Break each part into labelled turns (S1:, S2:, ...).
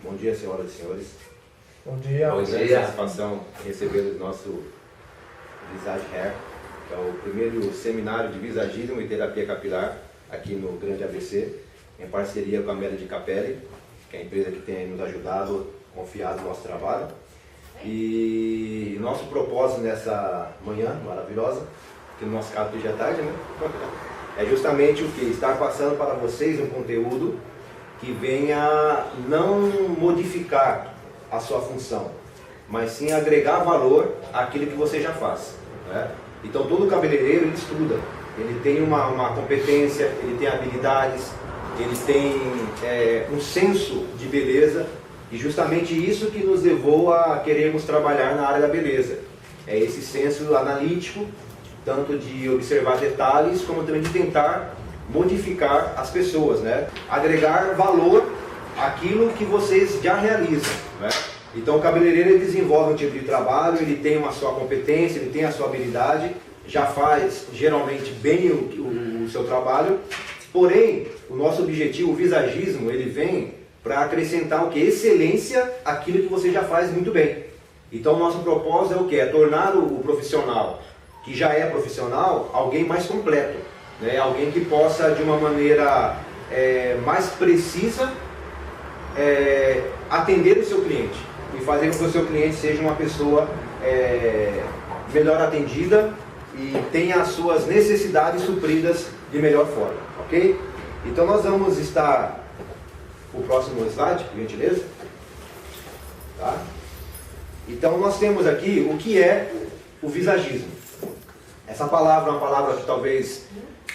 S1: Bom dia, senhoras e senhores.
S2: Bom dia.
S1: Bom dia. Satisfação receber o nosso Visage Hair, que é o primeiro seminário de visagismo e terapia capilar aqui no Grande ABC, em parceria com a Melody Capelli, que é a empresa que tem nos ajudado, confiado no nosso trabalho. E nosso propósito nessa manhã maravilhosa, que no nosso caso hoje é tarde, né? É justamente o que? Estar passando para vocês um conteúdo que venha não modificar a sua função, mas sim agregar valor àquilo que você já faz, né? Então todo cabeleireiro ele estuda, ele tem uma competência, ele tem habilidades, ele tem um senso de beleza, e justamente isso que nos levou a querermos trabalhar na área da beleza. É esse senso analítico, tanto de observar detalhes, como também de tentar modificar as pessoas, né? Agregar valor àquilo que vocês já realizam, né? Então o cabeleireiro ele desenvolve um tipo de trabalho, ele tem a sua competência, ele tem a sua habilidade, já faz geralmente bem o seu trabalho, porém o nosso objetivo, o visagismo, ele vem para acrescentar o que? Excelência àquilo que você já faz muito bem. Então o nosso propósito é o que? É tornar o profissional que já é profissional alguém mais completo, né? Alguém que possa de uma maneira mais precisa atender o seu cliente e fazer com que o seu cliente seja uma pessoa melhor atendida e tenha as suas necessidades supridas de melhor forma, ok? Então nós vamos estar... O próximo slide, por gentileza. Tá? Então nós temos aqui o que é o visagismo. Essa palavra é uma palavra que talvez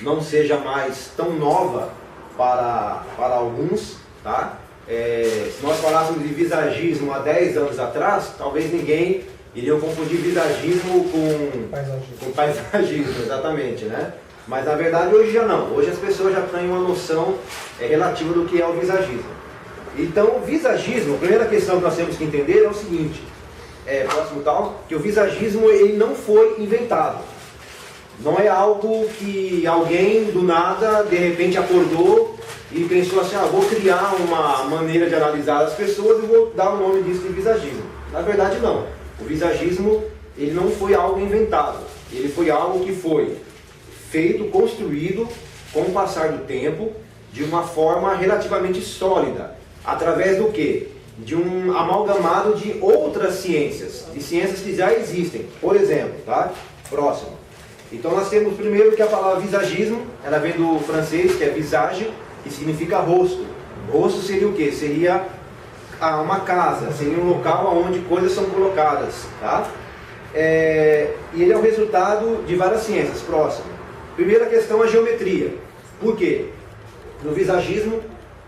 S1: não seja mais tão nova para alguns, tá? Se nós falássemos de visagismo há 10 anos atrás, talvez ninguém iria confundir visagismo com paisagismo, exatamente, né? Mas na verdade hoje já não, hoje as pessoas já têm uma noção relativa do que é o visagismo. Então o visagismo, a primeira questão que nós temos que entender é o seguinte, próximo tal, que o visagismo ele não foi inventado. Não é algo que alguém do nada de repente acordou e pensou assim, vou criar uma maneira de analisar as pessoas e vou dar o nome disso de visagismo. Na verdade não, o visagismo ele não foi algo inventado, ele foi algo que foi feito, construído com o passar do tempo, de uma forma relativamente sólida, através do quê? De um amalgamado de outras ciências, de ciências que já existem. Por exemplo, tá? Próximo. Então nós temos primeiro que a palavra visagismo, ela vem do francês, que é visage, que significa rosto. Rosto seria o quê? Seria uma casa, seria um local onde coisas são colocadas, tá? E ele é o resultado de várias ciências. Próximo. Primeira questão é a geometria. Por quê? No visagismo,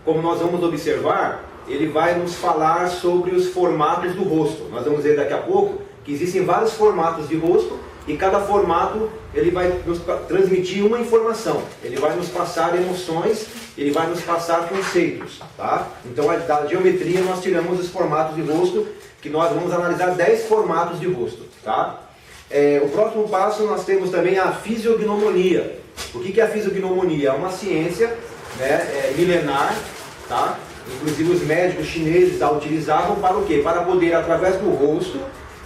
S1: como nós vamos observar, ele vai nos falar sobre os formatos do rosto. Nós vamos ver daqui a pouco que existem vários formatos de rosto e cada formato ele vai nos transmitir uma informação. Ele vai nos passar emoções, ele vai nos passar conceitos. Tá? Então da geometria nós tiramos os formatos de rosto, que nós vamos analisar 10 formatos de rosto. Tá? O próximo passo nós temos também a fisiognomonia. O que é a fisiognomonia? É uma ciência, né, milenar, tá? Inclusive os médicos chineses a utilizavam para o quê? Para poder, através do rosto,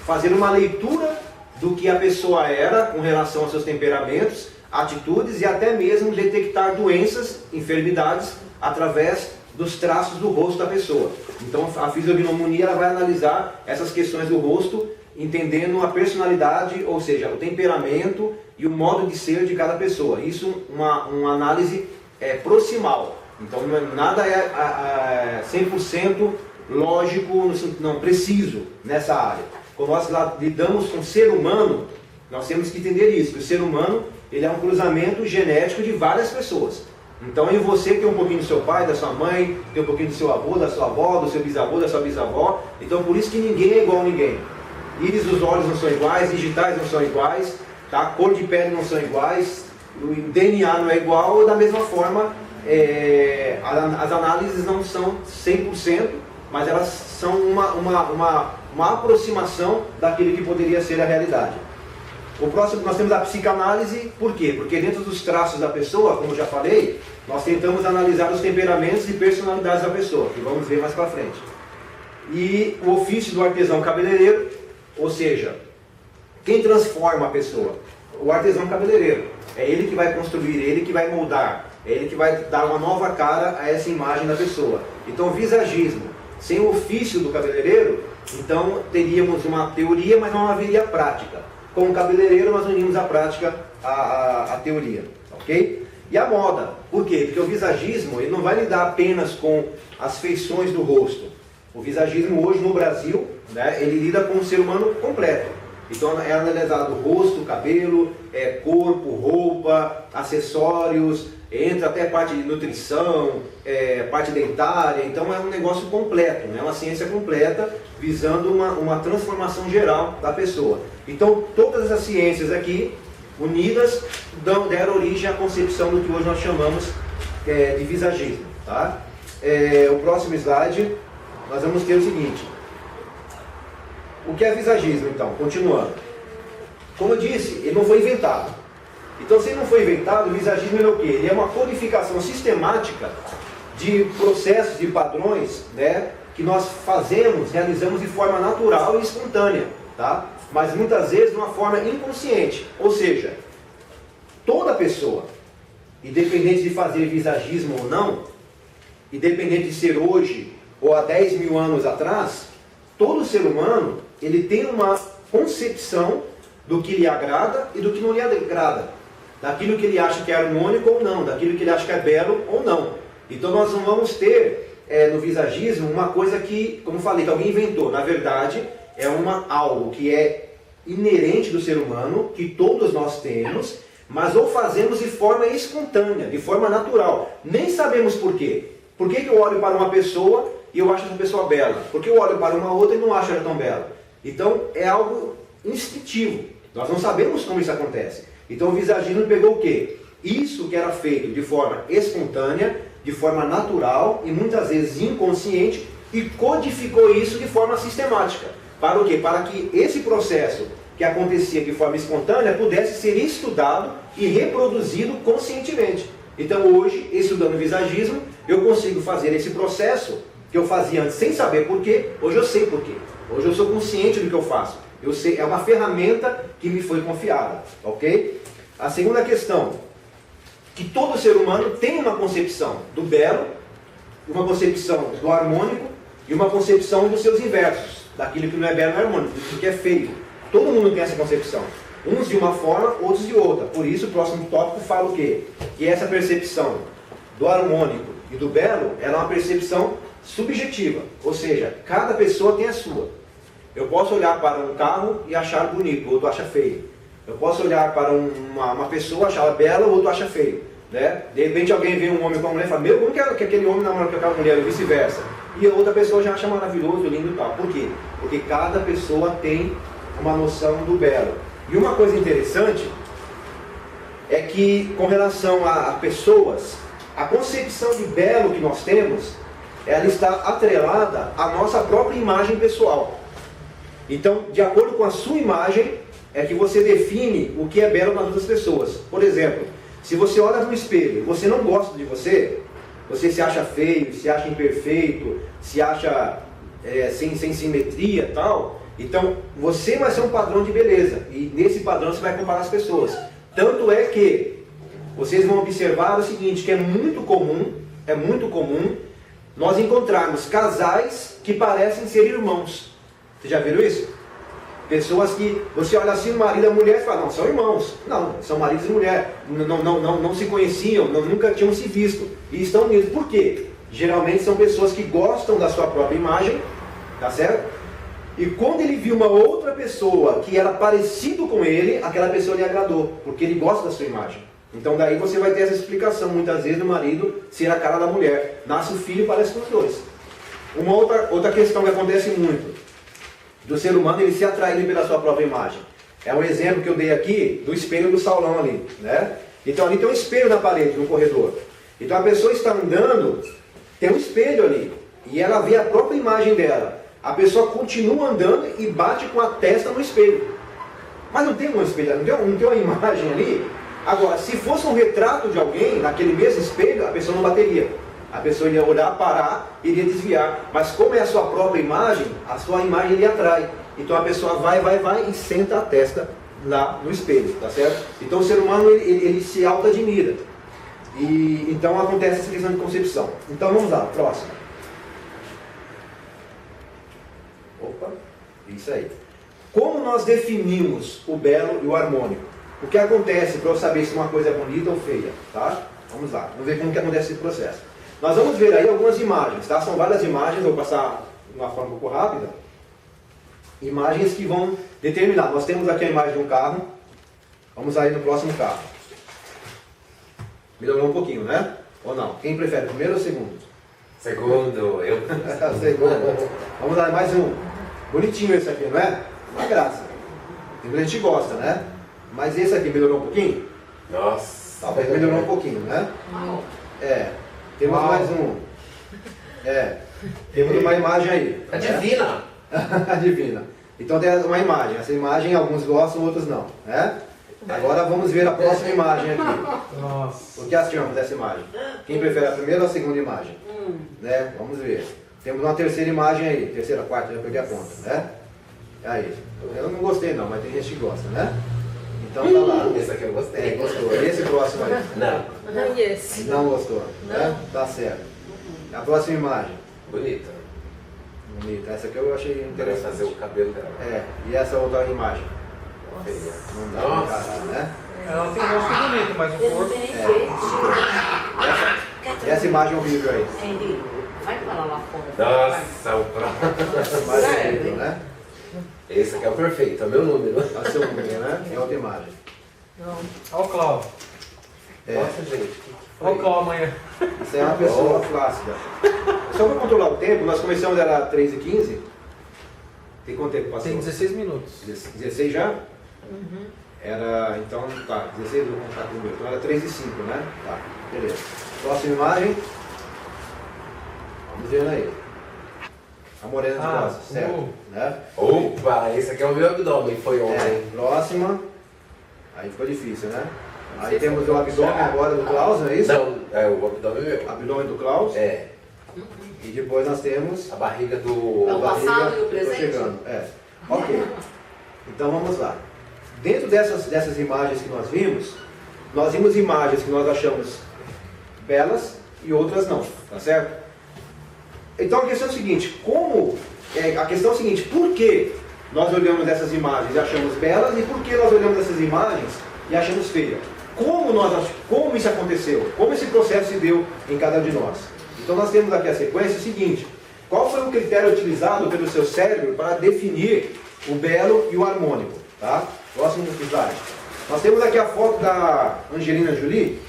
S1: fazer uma leitura do que a pessoa era com relação aos seus temperamentos, atitudes e até mesmo detectar doenças, enfermidades, através dos traços do rosto da pessoa. Então a fisiognomonia ela vai analisar essas questões do rosto, entendendo a personalidade, ou seja, o temperamento e o modo de ser de cada pessoa. Isso uma análise proximal. Então nada é 100% lógico, não preciso nessa área. Quando nós lidamos com o ser humano, nós temos que entender isso, que o ser humano ele é um cruzamento genético de várias pessoas. Então em você tem um pouquinho do seu pai, da sua mãe, tem um pouquinho do seu avô, da sua avó, do seu bisavô, da sua bisavó. Então por isso que ninguém é igual a ninguém. Íris dos olhos não são iguais, digitais não são iguais, tá? Cor de pele não são iguais, o DNA não é igual, da mesma forma as análises não são 100%, mas elas são uma aproximação daquilo que poderia ser a realidade. O próximo, nós temos a psicanálise, por quê? Porque dentro dos traços da pessoa, como já falei, nós tentamos analisar os temperamentos e personalidades da pessoa, que vamos ver mais para frente. E o ofício do artesão cabeleireiro, ou seja, quem transforma a pessoa? O artesão cabeleireiro. É ele que vai construir, ele que vai moldar, é ele que vai dar uma nova cara a essa imagem da pessoa. Então, visagismo, sem o ofício do cabeleireiro, então teríamos uma teoria, mas não haveria prática. Com o cabeleireiro, nós unimos a prática à teoria, ok? E a moda, por quê? Porque o visagismo ele não vai lidar apenas com as feições do rosto. O visagismo hoje no Brasil, né, ele lida com o ser humano completo. Então é analisado rosto, cabelo, corpo, roupa, acessórios, entra até parte de nutrição, parte dentária. Então é um negócio completo, né, uma ciência completa, visando uma transformação geral da pessoa. Então todas essas ciências aqui, unidas, deram origem à concepção do que hoje nós chamamos de visagismo. Tá? O próximo slide, nós vamos ter o seguinte. O que é visagismo, então? Continuando. Como eu disse, ele não foi inventado. Então, se ele não foi inventado, o visagismo é o quê? Ele é uma codificação sistemática de processos e padrões, né, que nós realizamos de forma natural e espontânea, tá? Mas muitas vezes de uma forma inconsciente. Ou seja, toda pessoa, independente de fazer visagismo ou não, independente de ser hoje ou há 10 mil anos atrás, todo ser humano ele tem uma concepção do que lhe agrada e do que não lhe agrada. Daquilo que ele acha que é harmônico ou não, daquilo que ele acha que é belo ou não. Então nós não vamos ter no visagismo uma coisa que, como falei, que alguém inventou. Na verdade, é algo que é inerente do ser humano, que todos nós temos, mas ou fazemos de forma espontânea, de forma natural. Nem sabemos por quê. Por que eu olho para uma pessoa e eu acho essa pessoa bela? Por que eu olho para uma outra e não acho ela tão bela? Então é algo instintivo. Nós não sabemos como isso acontece. Então o visagismo pegou o quê? Isso que era feito de forma espontânea, de forma natural e muitas vezes inconsciente e codificou isso de forma sistemática. Para o quê? Para que esse processo que acontecia de forma espontânea pudesse ser estudado e reproduzido conscientemente. Então hoje, estudando o visagismo, eu consigo fazer esse processo que eu fazia antes sem saber porquê, hoje eu sei porquê. Hoje eu sou consciente do que eu faço. Eu sei, é uma ferramenta que me foi confiada, ok? A segunda questão, que todo ser humano tem uma concepção do belo, uma concepção do harmônico e uma concepção dos seus inversos, daquilo que não é belo não é harmônico, do que é feio. Todo mundo tem essa concepção. Uns de uma forma, outros de outra. Por isso o próximo tópico fala o quê? Que essa percepção do harmônico e do belo, ela é uma percepção subjetiva. Ou seja, cada pessoa tem a sua. Eu posso olhar para um carro e achar bonito, o outro acha feio. Eu posso olhar para uma pessoa, achar ela bela, o outro acha feio. Né? De repente alguém vê um homem com uma mulher e fala, meu, como que aquele homem namora com aquela mulher, e vice-versa. E a outra pessoa já acha maravilhoso, lindo e tal. Por quê? Porque cada pessoa tem uma noção do belo. E uma coisa interessante é que, com relação a pessoas, a concepção de belo que nós temos, ela está atrelada à nossa própria imagem pessoal. Então, de acordo com a sua imagem, é que você define o que é belo nas outras pessoas. Por exemplo, se você olha no espelho e você não gosta de você, você se acha feio, se acha imperfeito, se acha sem simetria e tal, então você vai ser um padrão de beleza. E nesse padrão você vai comparar as pessoas. Tanto é que vocês vão observar o seguinte, que é muito comum nós encontrarmos casais que parecem ser irmãos. Vocês já viram isso? Pessoas que você olha assim, o marido e a mulher, e fala, não, são irmãos. Não, são maridos e mulher. Não se conheciam, nunca tinham se visto. E estão unidos. Por quê? Geralmente são pessoas que gostam da sua própria imagem, tá certo? E quando ele viu uma outra pessoa que era parecido com ele, aquela pessoa lhe agradou, porque ele gosta da sua imagem. Então daí você vai ter essa explicação, muitas vezes, do marido ser a cara da mulher. Nasce o filho e parece com os dois. Uma outra questão que acontece muito, do ser humano ele se atrair pela sua própria imagem. É um exemplo que eu dei aqui do espelho do Saulão ali, né? Então ali tem um espelho na parede, no corredor. Então a pessoa está andando, tem um espelho ali, e ela vê a própria imagem dela. A pessoa continua andando e bate com a testa no espelho. Mas não tem um espelho, não tem uma imagem ali. Agora, se fosse um retrato de alguém, naquele mesmo espelho, a pessoa não bateria. A pessoa ia olhar, parar, iria desviar. Mas como é a sua própria imagem, a sua imagem ele atrai. Então a pessoa vai e senta a testa lá no espelho, tá certo? Então o ser humano ele se auto-admira. E então acontece essa questão de concepção. Então vamos lá, próximo. Opa, isso aí. Como nós definimos o belo e o harmônico? O que acontece para eu saber se uma coisa é bonita ou feia, tá? Vamos lá, vamos ver como que acontece esse processo. Nós vamos ver aí algumas imagens, tá? São várias imagens, eu vou passar de uma forma um pouco rápida. Imagens que vão determinar. Nós temos aqui a imagem de um carro. Vamos aí no próximo carro. Melhorou um pouquinho, né? Ou não? Quem prefere, primeiro ou segundo?
S2: Segundo, eu.
S1: Segundo. Vamos lá, mais um. Bonitinho esse aqui, não é? Uma graça. A gente gosta, né? Mas esse aqui melhorou um pouquinho?
S2: Nossa.
S1: Talvez melhorou um pouquinho, né? É. Temos mais um. É. Temos uma imagem aí.
S2: Adivina.
S1: Adivina. Então tem uma imagem. Essa imagem alguns gostam, outros não, né? Agora vamos ver a próxima imagem aqui.
S3: Nossa.
S1: O que achamos dessa imagem? Quem prefere a primeira ou a segunda imagem? Né? Vamos ver. Temos uma terceira imagem aí. Terceira, quarta, já peguei a conta, né? Aí. Eu não gostei não, mas tem gente que gosta, né? Então tá lá.
S2: Esse aqui eu gostei.
S1: Gostou. E esse próximo aí?
S2: Não.
S4: Não, esse.
S1: Não gostou, né? Tá certo. A próxima imagem.
S2: Bonita.
S1: Bonita. Essa aqui eu achei
S2: Quero
S1: interessante.
S2: fazer o cabelo dela.
S1: É. E essa outra imagem?
S2: Feia.
S1: Não dá pra
S2: Nossa.
S1: encarar, né?
S3: Ela tem um rosto bonito, mas o corpo...
S1: Essa imagem horrível aí.
S4: Henrique, vai para lá fora.
S2: Nossa, o próximo.
S1: Essa imagem horrível, né?
S2: Esse aqui é o perfeito, é o meu número.
S1: Olha o seu número, né? É outra imagem.
S4: Não.
S3: Olha o Cláudio.
S1: É.
S2: Nossa, gente.
S3: Olha o Cláudio amanhã.
S1: Isso aí é uma pessoa flácida. Só para controlar o tempo, nós começamos, era 3h15. Tem quanto tempo passou?
S3: Tem 16 minutos.
S1: 16 já? Era, então, tá, 16, vou contar primeiro. Então era 3h05, né? Tá, beleza. Próxima imagem. Vamos ver aí. A morena de costas, certo? Né?
S2: Opa, esse aqui é o meu abdômen, foi ontem.
S1: É, próxima. Aí ficou difícil, né? Aí temos o abdômen agora do Klaus, não é isso?
S2: Não, é o abdômen meu.
S1: Abdômen do Klaus.
S2: É,
S1: E depois nós temos
S2: a barriga do...
S4: É o passado e o
S1: tô
S4: presente?
S1: chegando. É. Ok. Então vamos lá. Dentro dessas imagens que nós vimos imagens que nós achamos belas e outras não, tá certo? Então a questão é a seguinte, a questão é a seguinte, por que nós olhamos essas imagens e achamos belas e por que nós olhamos essas imagens e achamos feias? Como isso aconteceu? Como esse processo se deu em cada um de nós? Então nós temos aqui a sequência seguinte, qual foi o critério utilizado pelo seu cérebro para definir o belo e o harmônico? Tá? Próximo slide. Nós temos aqui a foto da Angelina Jolie,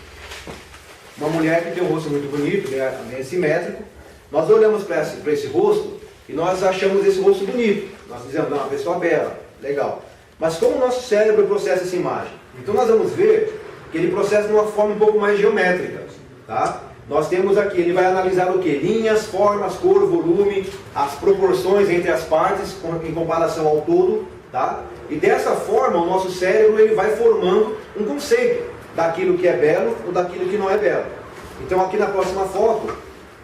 S1: uma mulher que tem um rosto muito bonito, bem simétrico. Nós olhamos para esse rosto e nós achamos esse rosto bonito. Nós dizemos, não, uma pessoa bela, legal. Mas como o nosso cérebro processa essa imagem? Então nós vamos ver que ele processa de uma forma um pouco mais geométrica. Tá? Nós temos aqui, ele vai analisar o que? Linhas, formas, cor, volume, as proporções entre as partes em comparação ao todo. Tá? E dessa forma o nosso cérebro ele vai formando um conceito daquilo que é belo ou daquilo que não é belo. Então aqui na próxima foto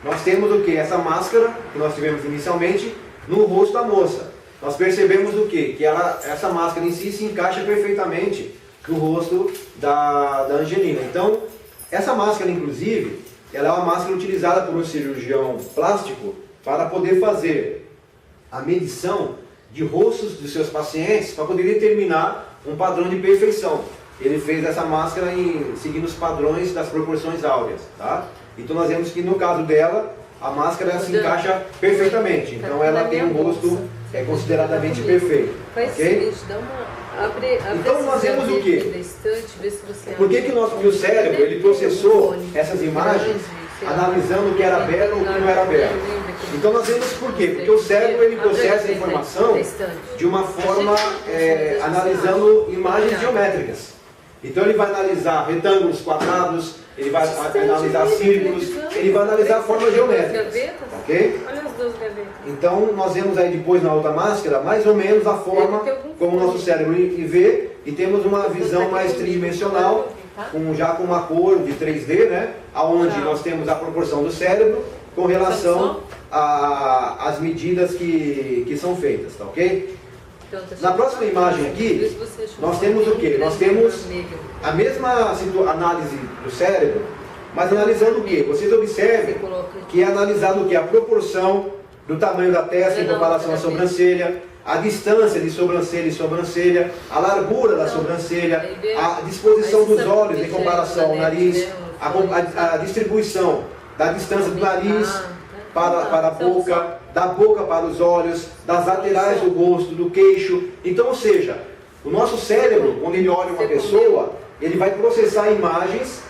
S1: nós temos o que? Essa máscara que nós tivemos inicialmente no rosto da moça. Nós percebemos o que? Que essa máscara em si se encaixa perfeitamente no rosto da Angelina. Então essa máscara inclusive ela é uma máscara utilizada por um cirurgião plástico para poder fazer a medição de rostos dos seus pacientes para poder determinar um padrão de perfeição. Ele fez essa máscara seguindo os padrões das proporções áureas, tá? Então nós vemos que no caso dela, a máscara se encaixa perfeitamente. Então ela tem um rosto consideradamente perfeito.
S4: Faz o
S1: Ok?
S4: seguinte, dá uma... Abre
S1: Então nós vemos o quê?
S4: da estante, vê se você
S1: Por que o cérebro ele processou essas imagens analisando o que era belo e o que não era belo? Então nós vemos por quê? Porque o cérebro ele processa a informação de uma forma analisando imagens geométricas. Então ele vai analisar retângulos, quadrados, ele vai analisar círculos, ele vai analisar formas geométricas. Ok?
S4: Olha as duas gavetas.
S1: Então nós vemos aí depois na outra máscara mais ou menos a forma como o nosso cérebro vê e temos uma visão mais tridimensional
S4: tá?
S1: já com uma cor de 3D, né? Onde
S4: Tá.
S1: nós temos a proporção do cérebro com relação às medidas que são feitas, tá ok?
S4: Então, tá
S1: Na
S4: chegando.
S1: próxima imagem aqui,
S4: Vê se você achou
S1: nós temos o quê? Nós temos
S4: vermelho.
S1: a mesma análise do cérebro, mas analisando o quê? Vocês observem
S4: Coloca aqui.
S1: que é analisado o quê? A proporção do tamanho da testa em comparação à sobrancelha, a distância de sobrancelha e sobrancelha, a largura da
S4: Então,
S1: sobrancelha,
S4: aí vê
S1: a disposição
S4: a
S1: dos
S4: expressão
S1: olhos em
S4: diferente
S1: comparação ao
S4: da
S1: nariz,
S4: lente, né?
S1: a distribuição da distância do nariz para a boca, da boca para os olhos, das laterais do rosto, do queixo. Então, ou seja, o nosso cérebro, quando ele olha uma pessoa, ele vai processar imagens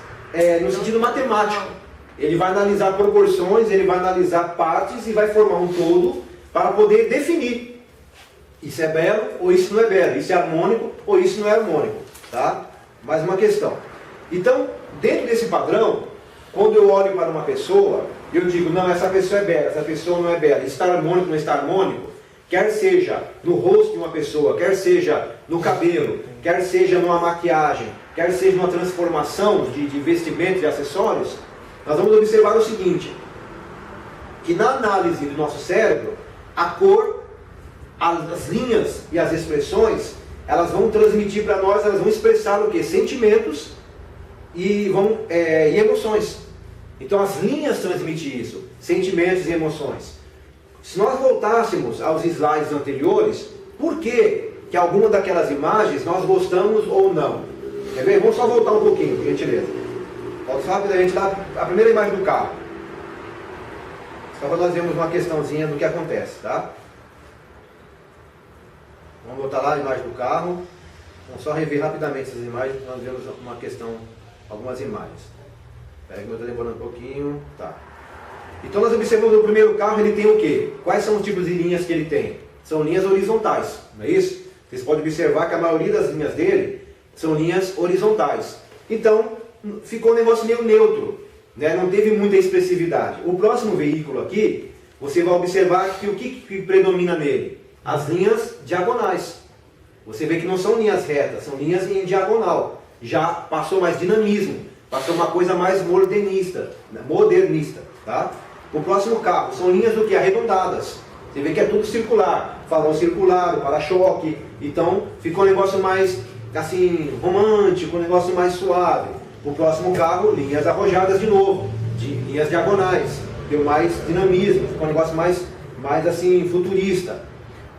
S1: no sentido matemático. Ele vai analisar proporções, ele vai analisar partes e vai formar um todo para poder definir. Isso é belo ou isso não é belo, isso é harmônico ou isso não é harmônico, tá? Mais uma questão. Então, dentro desse padrão, quando eu olho para uma pessoa, eu digo, não, essa pessoa é bela, essa pessoa não é bela, está harmônico, não está harmônico, quer seja no rosto de uma pessoa, quer seja no cabelo, quer seja numa maquiagem, quer seja numa transformação de vestimentos e acessórios, nós vamos observar o seguinte, que na análise do nosso cérebro, a cor, as linhas e as expressões, elas vão transmitir para nós, elas vão expressar o quê? Sentimentos e emoções. Então as linhas transmitem isso, sentimentos e emoções. Se nós voltássemos aos slides anteriores, por que alguma daquelas imagens nós gostamos ou não? Quer ver? Vamos só voltar um pouquinho, por gentileza. Volta rapidamente lá, a primeira imagem do carro. Só para nós vermos uma questãozinha do que acontece, tá? Vamos voltar lá a imagem do carro. Vamos só rever rapidamente essas imagens, nós vemos uma questão, algumas imagens. Espera que eu estou demorando um pouquinho. Tá. Então nós observamos no primeiro carro, ele tem o quê? Quais são os tipos de linhas que ele tem? São linhas horizontais, não é isso? Vocês podem observar que a maioria das linhas dele são linhas horizontais. Então, ficou um negócio meio neutro, né? Não teve muita expressividade. O próximo veículo aqui, você vai observar que o que predomina nele? As linhas diagonais. Você vê que não são linhas retas, são linhas em diagonal. Já passou mais dinamismo, passou uma coisa mais modernista, tá? O próximo carro são linhas do que? Arredondadas. Você vê que é tudo circular, farol circular, para-choque. Então ficou um negócio mais assim romântico, um negócio mais suave. O próximo carro, linhas arrojadas de novo, linhas diagonais, deu mais dinamismo, ficou um negócio mais assim futurista.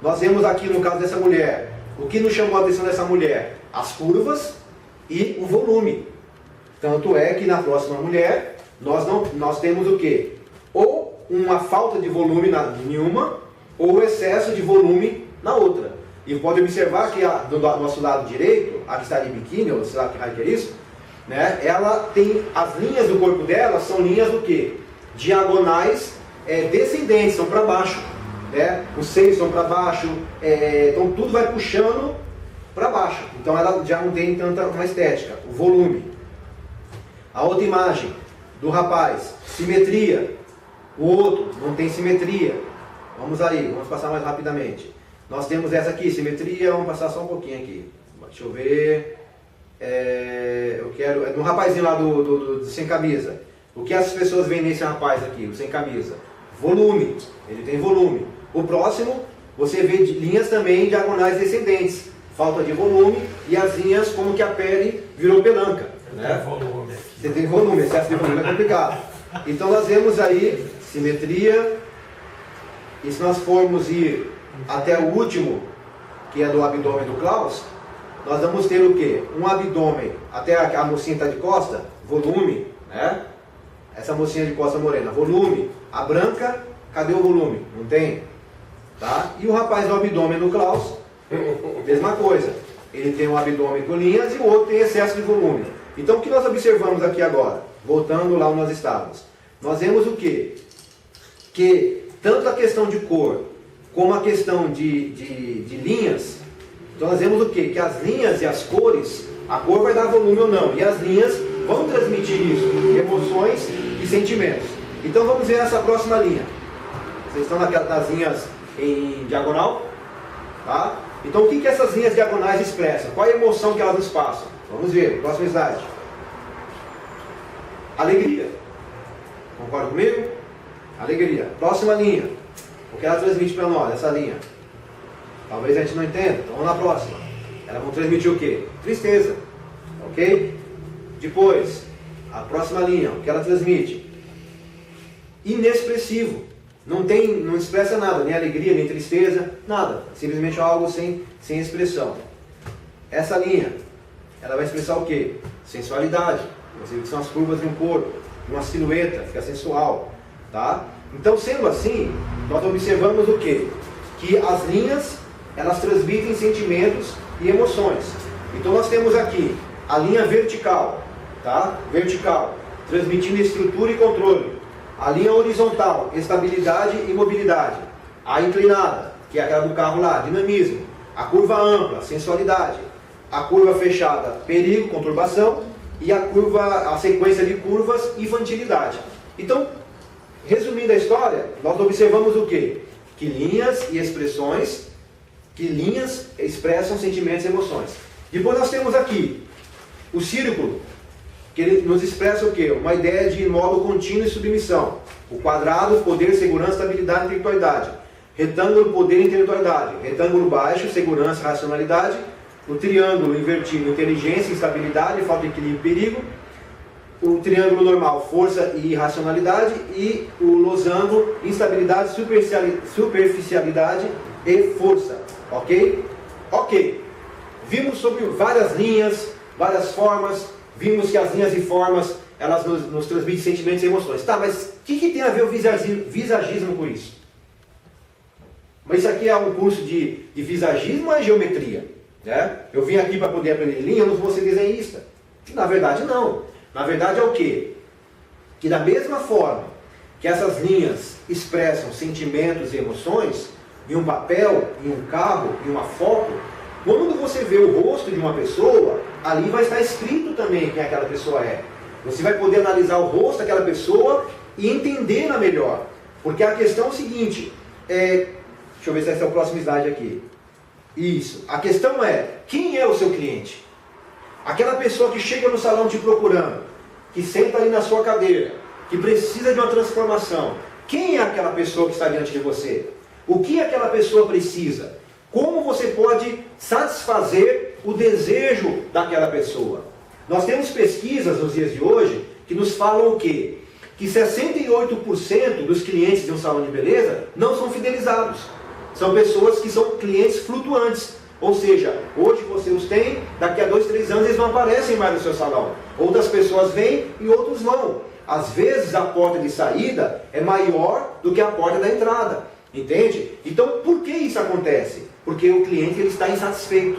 S1: Nós vemos aqui no caso dessa mulher, o que nos chamou a atenção dessa mulher? As curvas e o volume. Tanto é que na próxima mulher, nós temos o quê? Ou uma falta de volume em uma, ou excesso de volume na outra. E pode observar que do nosso lado direito, a que está de biquíni, ou sei lá que raio que é isso, né? Ela tem, as linhas do corpo dela são linhas do quê? Diagonais descendentes, são para baixo. Né? Os seios são para baixo, então tudo vai puxando para baixo. Então ela já não tem tanta uma estética, o volume. A outra imagem do rapaz, simetria. O outro não tem simetria. Vamos aí, vamos passar mais rapidamente. Nós temos essa aqui, simetria, vamos passar só um pouquinho aqui. Deixa eu ver. Eu quero. No rapazinho lá do sem camisa. O que as pessoas veem nesse rapaz aqui, o sem camisa? Volume. Ele tem volume. O próximo, você vê linhas também diagonais descendentes. Falta de volume e as linhas como que a pele virou pelanca. Né? Você tem volume, excesso de volume é complicado. Então nós vemos aí simetria. E se nós formos ir até o último, que é do abdômen do Klaus, nós vamos ter o quê? Um abdômen, até a mocinha está de costa, volume, né? Essa mocinha de costa morena, volume. A branca, cadê o volume? Não tem? Tá? E o rapaz do abdômen do Klaus, mesma coisa. Ele tem um abdômen com linhas e o outro tem excesso de volume. Então o que nós observamos aqui agora? Voltando lá onde nós estávamos. Nós vemos o quê? Que tanto a questão de cor, como a questão de linhas, então nós vemos o quê? Que as linhas e as cores, a cor vai dar volume ou não, e as linhas vão transmitir isso, emoções e sentimentos. Então vamos ver essa próxima linha. Vocês estão nas linhas em diagonal? Tá? Então o que essas linhas diagonais expressam? Qual é a emoção que elas nos passam? Vamos ver, próximo slide. Alegria. Concorda comigo? Alegria. Próxima linha. O que ela transmite para nós, essa linha? Talvez a gente não entenda. Então vamos na próxima. Ela vai transmitir o quê? Tristeza. Ok? Depois, a próxima linha. O que ela transmite? Inexpressivo. Não expressa nada, nem alegria, nem tristeza, nada. Simplesmente algo sem expressão. Essa linha, ela vai expressar o quê? Sensualidade. Você vê que são as curvas de um corpo, uma silhueta, fica sensual. Tá? Então, sendo assim, nós observamos o quê? Que as linhas, elas transmitem sentimentos e emoções. Então, nós temos aqui a linha vertical, tá? Vertical, transmitindo estrutura e controle. A linha horizontal, estabilidade e mobilidade. A inclinada, que é aquela do carro lá, dinamismo. A curva ampla, sensualidade. A curva fechada, perigo, conturbação. E a sequência de curvas, infantilidade. Então, resumindo a história, nós observamos o quê? Que linhas e expressões, que linhas expressam sentimentos e emoções. Depois nós temos aqui o círculo, que ele nos expressa o quê? Uma ideia de modo contínuo e submissão. O quadrado, poder, segurança, estabilidade e intelectualidade. Retângulo, poder e intelectualidade. Retângulo baixo, segurança e racionalidade. O triângulo invertido, inteligência, instabilidade, falta de equilíbrio e perigo. O triângulo normal, força e irracionalidade. E o losango, instabilidade, superficialidade e força. Ok? Ok. Vimos sobre várias linhas, várias formas. Vimos que as linhas e formas, elas nos transmitem sentimentos e emoções. Tá, mas o que tem a ver o visagismo com isso? Mas isso aqui é um curso de visagismo ou é geometria? Né? Eu vim aqui para poder aprender linha, eu não vou ser desenhista. Na verdade, não. Na verdade é o quê? Que da mesma forma que essas linhas expressam sentimentos e emoções, em um papel, em um carro, em uma foto, quando você vê o rosto de uma pessoa, ali vai estar escrito também quem aquela pessoa é. Você vai poder analisar o rosto daquela pessoa e entendê-la melhor. Porque a questão é o seguinte, deixa eu ver se esse é o próximo slide aqui. Isso. A questão é, quem é o seu cliente? Aquela pessoa que chega no salão te procurando, que senta ali na sua cadeira, que precisa de uma transformação. Quem é aquela pessoa que está diante de você? O que aquela pessoa precisa? Como você pode satisfazer o desejo daquela pessoa? Nós temos pesquisas nos dias de hoje que nos falam o quê? Que 68% dos clientes de um salão de beleza não são fidelizados. São pessoas que são clientes flutuantes. Ou seja, hoje você os tem, daqui a 2, 3 anos eles não aparecem mais no seu salão. Outras pessoas vêm e outros não. Às vezes a porta de saída é maior do que a porta da entrada. Entende? Então, por que isso acontece? Porque o cliente ele está insatisfeito.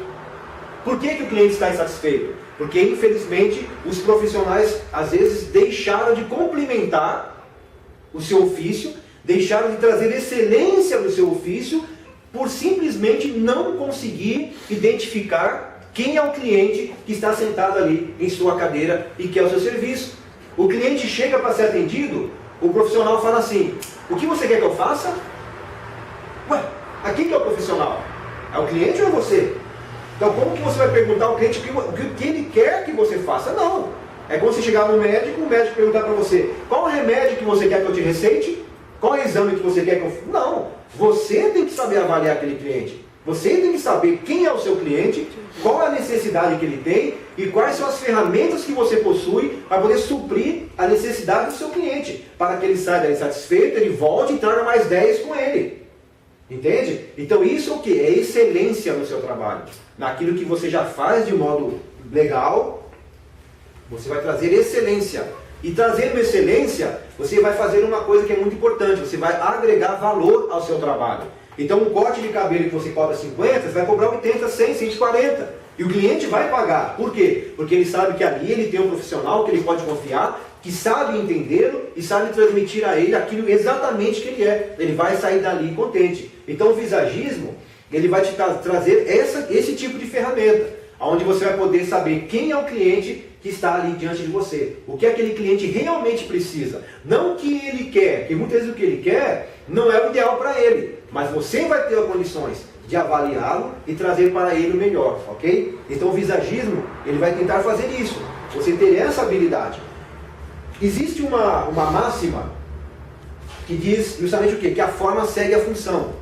S1: Por que o cliente está insatisfeito? Porque, infelizmente, os profissionais, às vezes, deixaram de complementar o seu ofício, deixaram de trazer excelência no seu ofício, por simplesmente não conseguir identificar quem é o cliente que está sentado ali em sua cadeira e quer o seu serviço. O cliente chega para ser atendido, o profissional fala assim, o que você quer que eu faça? Ué, aqui que é o profissional? É o cliente ou é você? Então como que você vai perguntar ao cliente o que ele quer que você faça? Não. É como você chegar no médico, o médico perguntar para você, qual o remédio que você quer que eu te receite? Qual é o exame que você quer que eu... Não. Você tem que saber avaliar aquele cliente. Você tem que saber quem é o seu cliente, qual é a necessidade que ele tem e quais são as ferramentas que você possui para poder suprir a necessidade do seu cliente. Para que ele saia insatisfeito, ele volte e traga mais 10 com ele. Entende? Então isso é o que? É excelência no seu trabalho. Naquilo que você já faz de modo legal, você vai trazer excelência. E trazendo excelência, você vai fazer uma coisa que é muito importante. Você vai agregar valor ao seu trabalho. Então um corte de cabelo que você cobra 50, você vai cobrar 80, 100, 140. E o cliente vai pagar. Por quê? Porque ele sabe que ali ele tem um profissional que ele pode confiar, que sabe entendê-lo e sabe transmitir a ele aquilo exatamente que ele é. Ele vai sair dali contente. Então o visagismo, ele vai te trazer esse tipo de ferramenta, onde você vai poder saber quem é o cliente que está ali diante de você. O que aquele cliente realmente precisa. Não o que ele quer, que muitas vezes o que ele quer não é o ideal para ele. Mas você vai ter as condições de avaliá-lo e trazer para ele o melhor, ok? Então o visagismo, ele vai tentar fazer isso. Você ter essa habilidade. existe uma máxima que diz justamente o quê? Que a forma segue a função.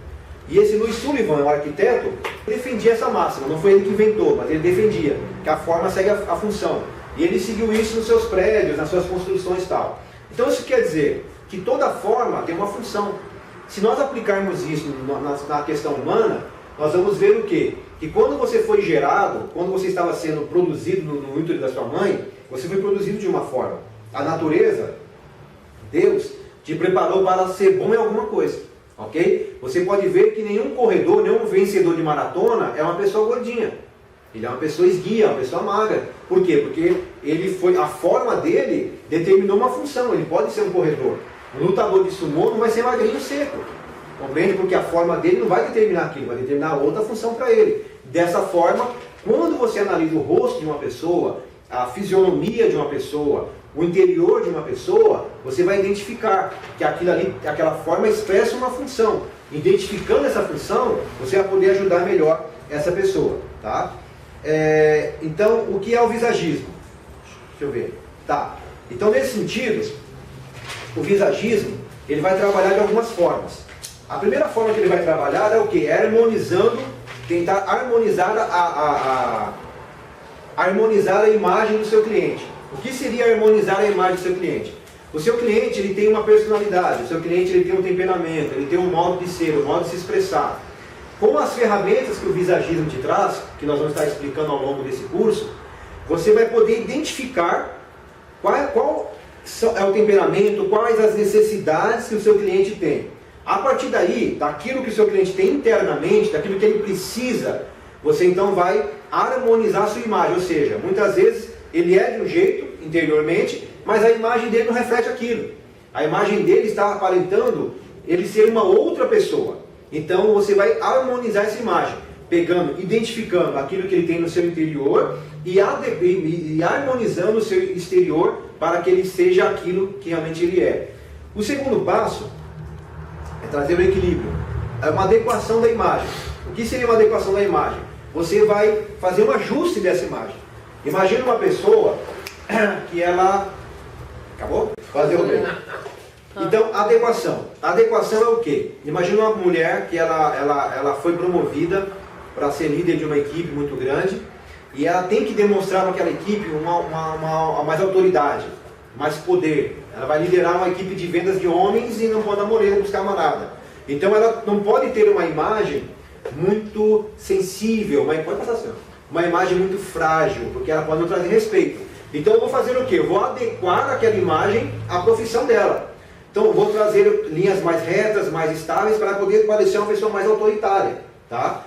S1: E esse Louis Sullivan, o arquiteto, defendia essa máxima, não foi ele que inventou, mas ele defendia que a forma segue a função. E ele seguiu isso nos seus prédios, nas suas construções e tal. Então isso quer dizer que toda forma tem uma função. Se nós aplicarmos isso na questão humana, nós vamos ver o quê? Que quando você foi gerado, quando você estava sendo produzido no útero da sua mãe, você foi produzido de uma forma. A natureza, Deus, te preparou para ser bom em alguma coisa. Ok? Você pode ver que nenhum corredor, nenhum vencedor de maratona é uma pessoa gordinha. Ele é uma pessoa esguia, uma pessoa magra. Por quê? Porque a forma dele determinou uma função. Ele pode ser um corredor. Um lutador de sumô não vai ser magrinho seco. Compreende? Porque a forma dele não vai determinar aquilo, vai determinar outra função para ele. Dessa forma, quando você analisa o rosto de uma pessoa, a fisionomia de uma pessoa, o interior de uma pessoa, você vai identificar que aquilo ali, aquela forma expressa uma função. Identificando essa função, você vai poder ajudar melhor essa pessoa. Tá? Então, o que é o visagismo? Deixa eu ver. Tá. Então, nesse sentido, o visagismo, ele vai trabalhar de algumas formas. A primeira forma que ele vai trabalhar é o quê? É harmonizando, tentar harmonizar harmonizar a imagem do seu cliente. O que seria harmonizar a imagem do seu cliente? O seu cliente, ele tem uma personalidade, o seu cliente, ele tem um temperamento, ele tem um modo de ser, um modo de se expressar. Com as ferramentas que o visagismo te traz, que nós vamos estar explicando ao longo desse curso, você vai poder identificar qual é o temperamento, quais as necessidades que o seu cliente tem. A partir daí, daquilo que o seu cliente tem internamente, daquilo que ele precisa, você então vai harmonizar a sua imagem. Ou seja, muitas vezes ele é de um jeito interiormente, mas a imagem dele não reflete aquilo. A imagem dele está aparentando ele ser uma outra pessoa. Então você vai harmonizar essa imagem, identificando aquilo que ele tem no seu interior e harmonizando o seu exterior para que ele seja aquilo que realmente ele é. O segundo passo é trazer o equilíbrio, é uma adequação da imagem. O que seria uma adequação da imagem? Você vai fazer um ajuste dessa imagem. Imagina uma pessoa que ela... Acabou? Fazer o bem. Então, adequação. A adequação é o quê? Imagina uma mulher que ela foi promovida para ser líder de uma equipe muito grande e ela tem que demonstrar para aquela equipe mais autoridade, mais poder. Ela vai liderar uma equipe de vendas de homens e não pode dar moreira para os camaradas. Então, ela não pode ter uma imagem muito sensível, mas pode passar assim, uma imagem muito frágil, porque ela pode não trazer respeito. Então, eu vou fazer o quê? Eu vou adequar aquela imagem à profissão dela. Então, eu vou trazer linhas mais retas, mais estáveis, para poder parecer uma pessoa mais autoritária. Tá?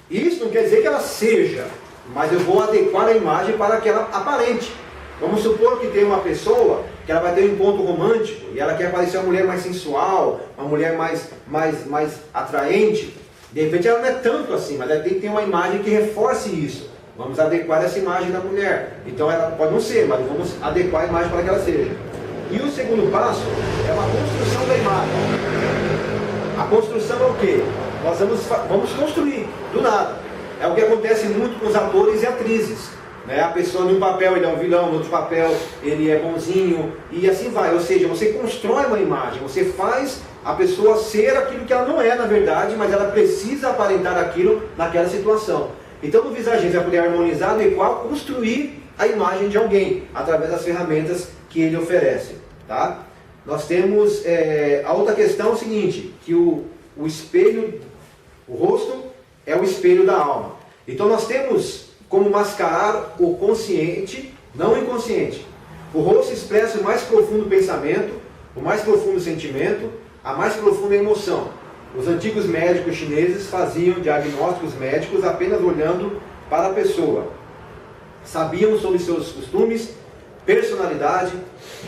S1: Isso não quer dizer que ela seja, mas eu vou adequar a imagem para que ela aparente. Vamos supor que tem uma pessoa que ela vai ter um encontro romântico e ela quer parecer uma mulher mais sensual, uma mulher mais atraente. De repente ela não é tanto assim, mas ela tem que ter uma imagem que reforce isso. Vamos adequar essa imagem da mulher. Então ela pode não ser, mas vamos adequar a imagem para que ela seja. E o segundo passo é uma construção da imagem. A construção é o quê? Nós vamos construir, do nada. É o que acontece muito com os atores e atrizes. Né? A pessoa num papel ele é um vilão, no outro papel ele é bonzinho, e assim vai. Ou seja, você constrói uma imagem, você faz a pessoa ser aquilo que ela não é na verdade, mas ela precisa aparentar aquilo naquela situação. Então no visagismo você vai poder harmonizar, adequar, construir a imagem de alguém, através das ferramentas que ele oferece. Tá? Nós temos a outra questão é o seguinte, que o espelho, o rosto é o espelho da alma. Então nós temos como mascarar o consciente, não o inconsciente. O rosto expressa o mais profundo pensamento, o mais profundo sentimento, a mais profunda emoção. Os antigos médicos chineses faziam diagnósticos médicos apenas olhando para a pessoa. Sabiam sobre seus costumes, personalidade,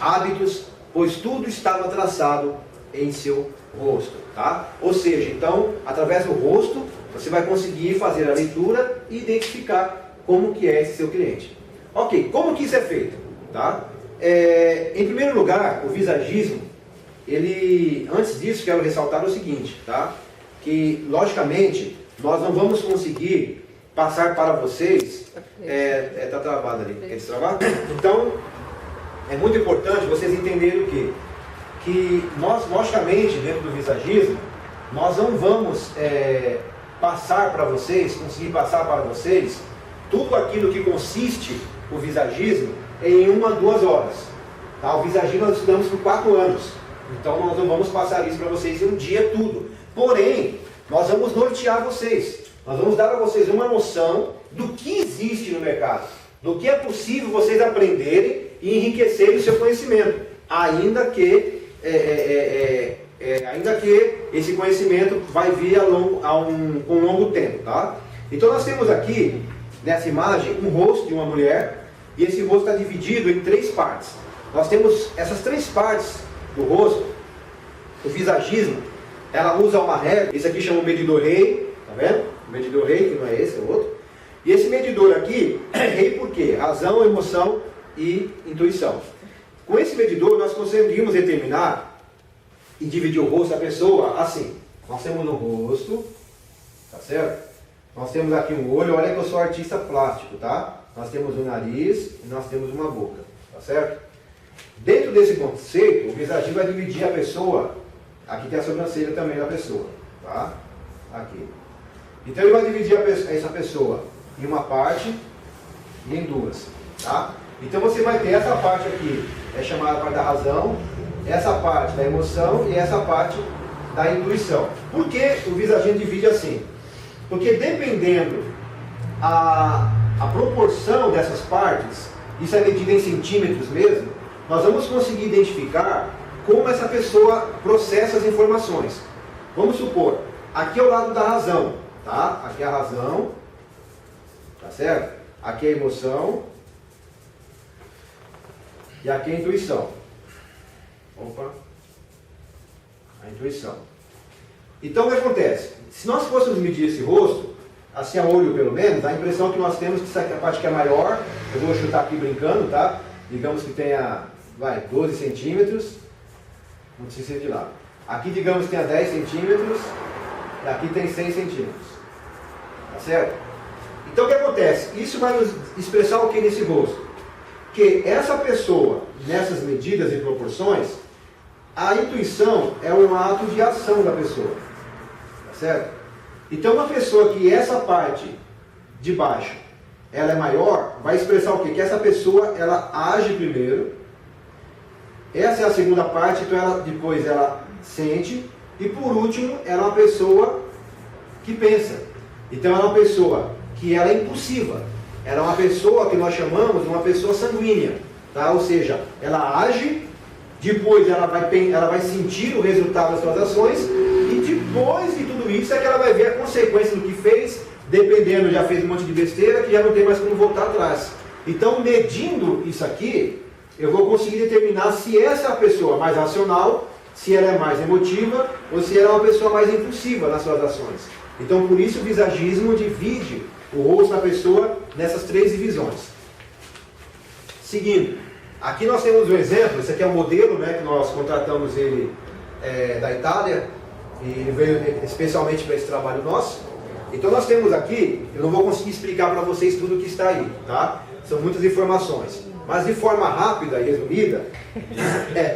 S1: hábitos, pois tudo estava traçado em seu rosto. Tá? Ou seja, então, através do rosto, você vai conseguir fazer a leitura e identificar como que é esse seu cliente. Ok, como que isso é feito? Tá? Em primeiro lugar, o visagismo, antes disso, quero ressaltar o seguinte, tá? Que, logicamente, nós não vamos conseguir passar para vocês... Tá travado ali, quer destravar? Então, é muito importante vocês entenderem o quê? Que nós, logicamente, dentro do visagismo, nós não vamos passar para vocês, conseguir passar para vocês, tudo aquilo que consiste o visagismo em 1 a 2 horas. Tá? O visagismo nós estudamos por 4 anos, então nós não vamos passar isso para vocês em um dia tudo. Porém, nós vamos nortear vocês, nós vamos dar a vocês uma noção do que existe no mercado, do que é possível vocês aprenderem e enriquecerem o seu conhecimento, ainda que esse conhecimento vai vir com um longo tempo, tá? Então nós temos aqui, nessa imagem, um rosto de uma mulher, e esse rosto está dividido em 3 partes. Nós temos essas 3 partes do rosto, o visagismo, ela usa uma régua, esse aqui chama o medidor rei, tá vendo? O medidor rei, que não é esse, é o outro. E esse medidor aqui é rei por quê? Razão, emoção e intuição. Com esse medidor nós conseguimos determinar e dividir o rosto da pessoa assim. Nós temos no rosto, tá certo? Nós temos aqui um olho, olha que eu sou artista plástico, tá? Nós temos um nariz e nós temos uma boca, tá certo? Dentro desse conceito, o visagismo vai dividir a pessoa, aqui tem a sobrancelha também da pessoa, tá? Aqui. Então ele vai dividir essa pessoa em uma parte e em 2, tá? Então você vai ter essa parte aqui, é chamada parte da razão, essa parte da emoção e essa parte da intuição. Por que o visagismo divide assim? Porque dependendo a proporção dessas partes, isso é medido em centímetros mesmo, nós vamos conseguir identificar como essa pessoa processa as informações. Vamos supor, aqui é o lado da razão, tá? Aqui é a razão, tá certo? Aqui é a emoção e aqui é a intuição. Opa! A intuição. Então o que acontece? Se nós fôssemos medir esse rosto, assim a olho pelo menos, a impressão que nós temos é que essa parte que é maior, eu vou chutar aqui brincando, tá? Digamos que tenha, 12 centímetros, não precisa ser de lá. Aqui digamos que tenha 10 centímetros, e aqui tem 6 centímetros. Tá certo? Então o que acontece? Isso vai nos expressar o que nesse rosto? Que essa pessoa, nessas medidas e proporções, a intuição é um ato de ação da pessoa. Tá certo? Então uma pessoa que essa parte de baixo, ela é maior, vai expressar o quê? Que essa pessoa, ela age primeiro, essa é a segunda parte, então depois ela sente, e por último, ela é uma pessoa que pensa. Então ela é uma pessoa que ela é impulsiva, ela é uma pessoa que nós chamamos de uma pessoa sanguínea, tá? Ou seja, ela age, depois ela vai sentir o resultado das suas ações, e depois de tudo isso é que ela vai ver a consequência do que fez, dependendo, já fez um monte de besteira, que já não tem mais como voltar atrás. Então, medindo isso aqui, eu vou conseguir determinar se essa é a pessoa mais racional, se ela é mais emotiva, ou se ela é uma pessoa mais impulsiva nas suas ações. Então, por isso o visagismo divide o rosto da pessoa nessas 3 divisões. Seguindo, aqui nós temos um exemplo, esse aqui é um modelo, né, que nós contratamos ele da Itália, e ele veio especialmente para esse trabalho nosso. Então nós temos aqui, eu não vou conseguir explicar para vocês tudo o que está aí, tá? São muitas informações, mas de forma rápida e resumida,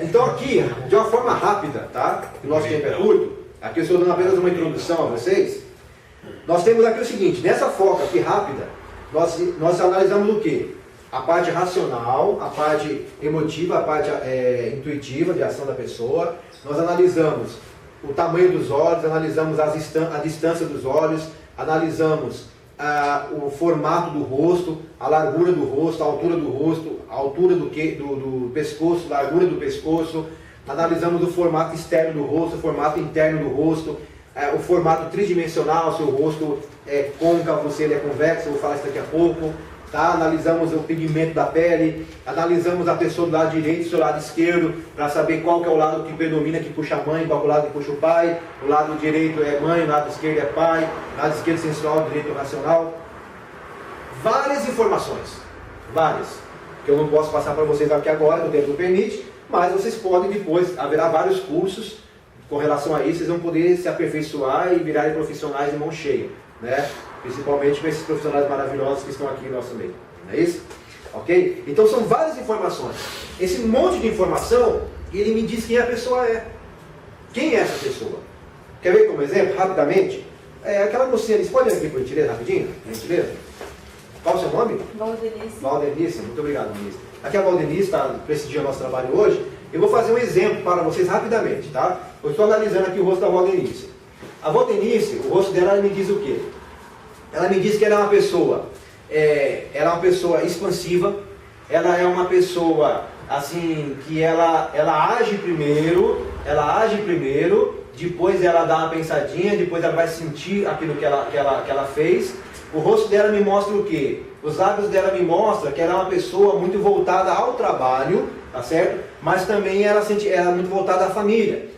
S1: então aqui, de uma forma rápida, tá? O nosso tempo é curto, aqui eu estou dando apenas uma introdução a vocês. Nós temos aqui o seguinte, nessa foto aqui rápida, nós analisamos o quê? A parte racional, a parte emotiva, a parte intuitiva de ação da pessoa. Nós analisamos o tamanho dos olhos, analisamos a distância dos olhos, analisamos o formato do rosto, a largura do rosto, a altura do rosto, a altura do pescoço, a largura do pescoço, analisamos o formato externo do rosto, o formato interno do rosto, o formato tridimensional, se o rosto é côncavo, se ele é convexo, eu vou falar isso daqui a pouco. Tá? Analisamos o pigmento da pele, analisamos a pessoa do lado direito e do seu lado esquerdo, para saber qual que é o lado que predomina, que puxa a mãe, qual que é o lado que puxa o pai. O lado direito é mãe, o lado esquerdo é pai, o lado esquerdo sensual, o direito racional. Várias informações, várias, que eu não posso passar para vocês aqui agora, no tempo do permite, mas vocês podem depois, haverá vários cursos com relação a isso, vocês vão poder se aperfeiçoar e virarem profissionais de mão cheia, né? Principalmente com esses profissionais maravilhosos que estão aqui no nosso meio, não é isso? ok? Então são várias informações. Esse monte de informação, ele me diz quem a pessoa é. Quem é essa pessoa? Quer ver como exemplo, rapidamente? Aquela mocinha ali, você pode ir aqui por gentileza, rapidinho? Por gentileza? Qual o seu nome?
S4: Valdenice.
S1: Valdenice, muito obrigado, ministro. Aqui é a Valdenice, está prestigiando nosso trabalho hoje. Eu vou fazer um exemplo para vocês rapidamente, tá? Eu estou analisando aqui o rosto da Valdenice. A Valdenice, o rosto dela, ela me diz o quê? Ela me diz que ela é uma pessoa expansiva, ela é uma pessoa, assim, que ela age primeiro, depois ela dá uma pensadinha, depois ela vai sentir aquilo que ela fez. O rosto dela me mostra o quê? Os lábios dela me mostram que ela é uma pessoa muito voltada ao trabalho, tá certo? Mas também ela é muito voltada à família.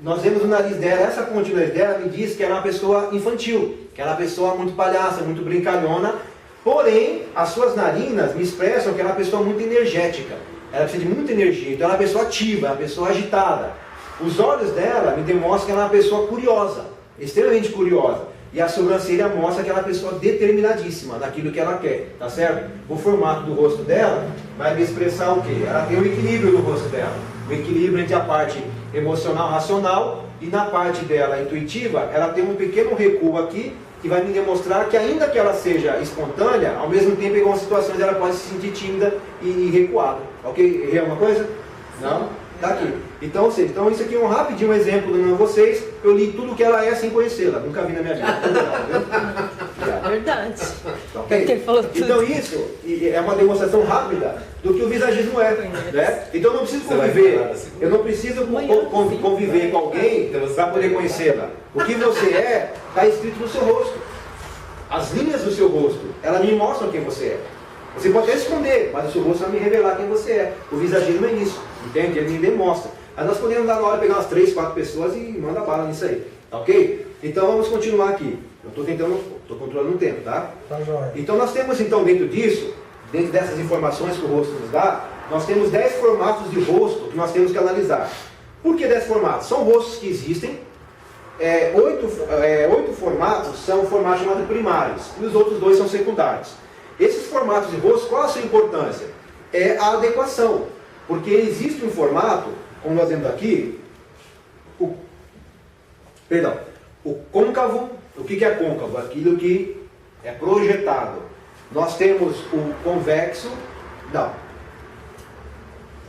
S1: Nós vemos o nariz dela, essa continuidade dela me diz que ela é uma pessoa infantil, que ela é uma pessoa muito palhaça, muito brincalhona, porém, as suas narinas me expressam que ela é uma pessoa muito energética, ela precisa de muita energia, então ela é uma pessoa ativa, uma pessoa agitada. Os olhos dela me demonstram que ela é uma pessoa curiosa, extremamente curiosa. E a sobrancelha mostra que ela é uma pessoa determinadíssima naquilo que ela quer, tá certo? O formato do rosto dela vai me expressar o quê? Ela tem um equilíbrio no rosto dela. O equilíbrio entre a parte emocional, racional, e na parte dela intuitiva, ela tem um pequeno recuo aqui, que vai me demonstrar que ainda que ela seja espontânea, ao mesmo tempo em algumas situações ela pode se sentir tímida e recuada. Ok? Errei alguma coisa? Não? Tá aqui. Então, isso aqui é um rapidinho exemplo dando a vocês. Eu li tudo que ela é sem conhecê-la. Nunca vi na minha vida.
S4: Verdade.
S1: Okay?
S4: Ele falou tudo.
S1: Então isso é uma demonstração rápida do que o visagismo é. Né? Então eu não preciso conviver. Eu não preciso conviver com alguém para poder conhecê-la. O que você é está escrito no seu rosto. As linhas do seu rosto, elas me mostram quem você é. Você pode até esconder, mas o seu rosto vai me revelar quem você é. O visagismo é isso, entende? Ele me demonstra. Mas nós podemos dar na hora pegar umas 3, 4 pessoas e manda bala nisso aí, tá ok? Então vamos continuar aqui. Eu estou controlando o tempo, tá?
S3: Tá jóia.
S1: Então nós temos então dentro disso, dentro dessas informações que o rosto nos dá, nós temos 10 formatos de rosto que nós temos que analisar. Por que 10 formatos? São rostos que existem. 8 formatos são formatos chamados primários e os outros 2 são secundários. Esses formatos de rosto, qual a sua importância? É a adequação, porque existe um formato, como nós vemos aqui, o côncavo. O que é côncavo? Aquilo que é projetado. Nós temos o convexo, não.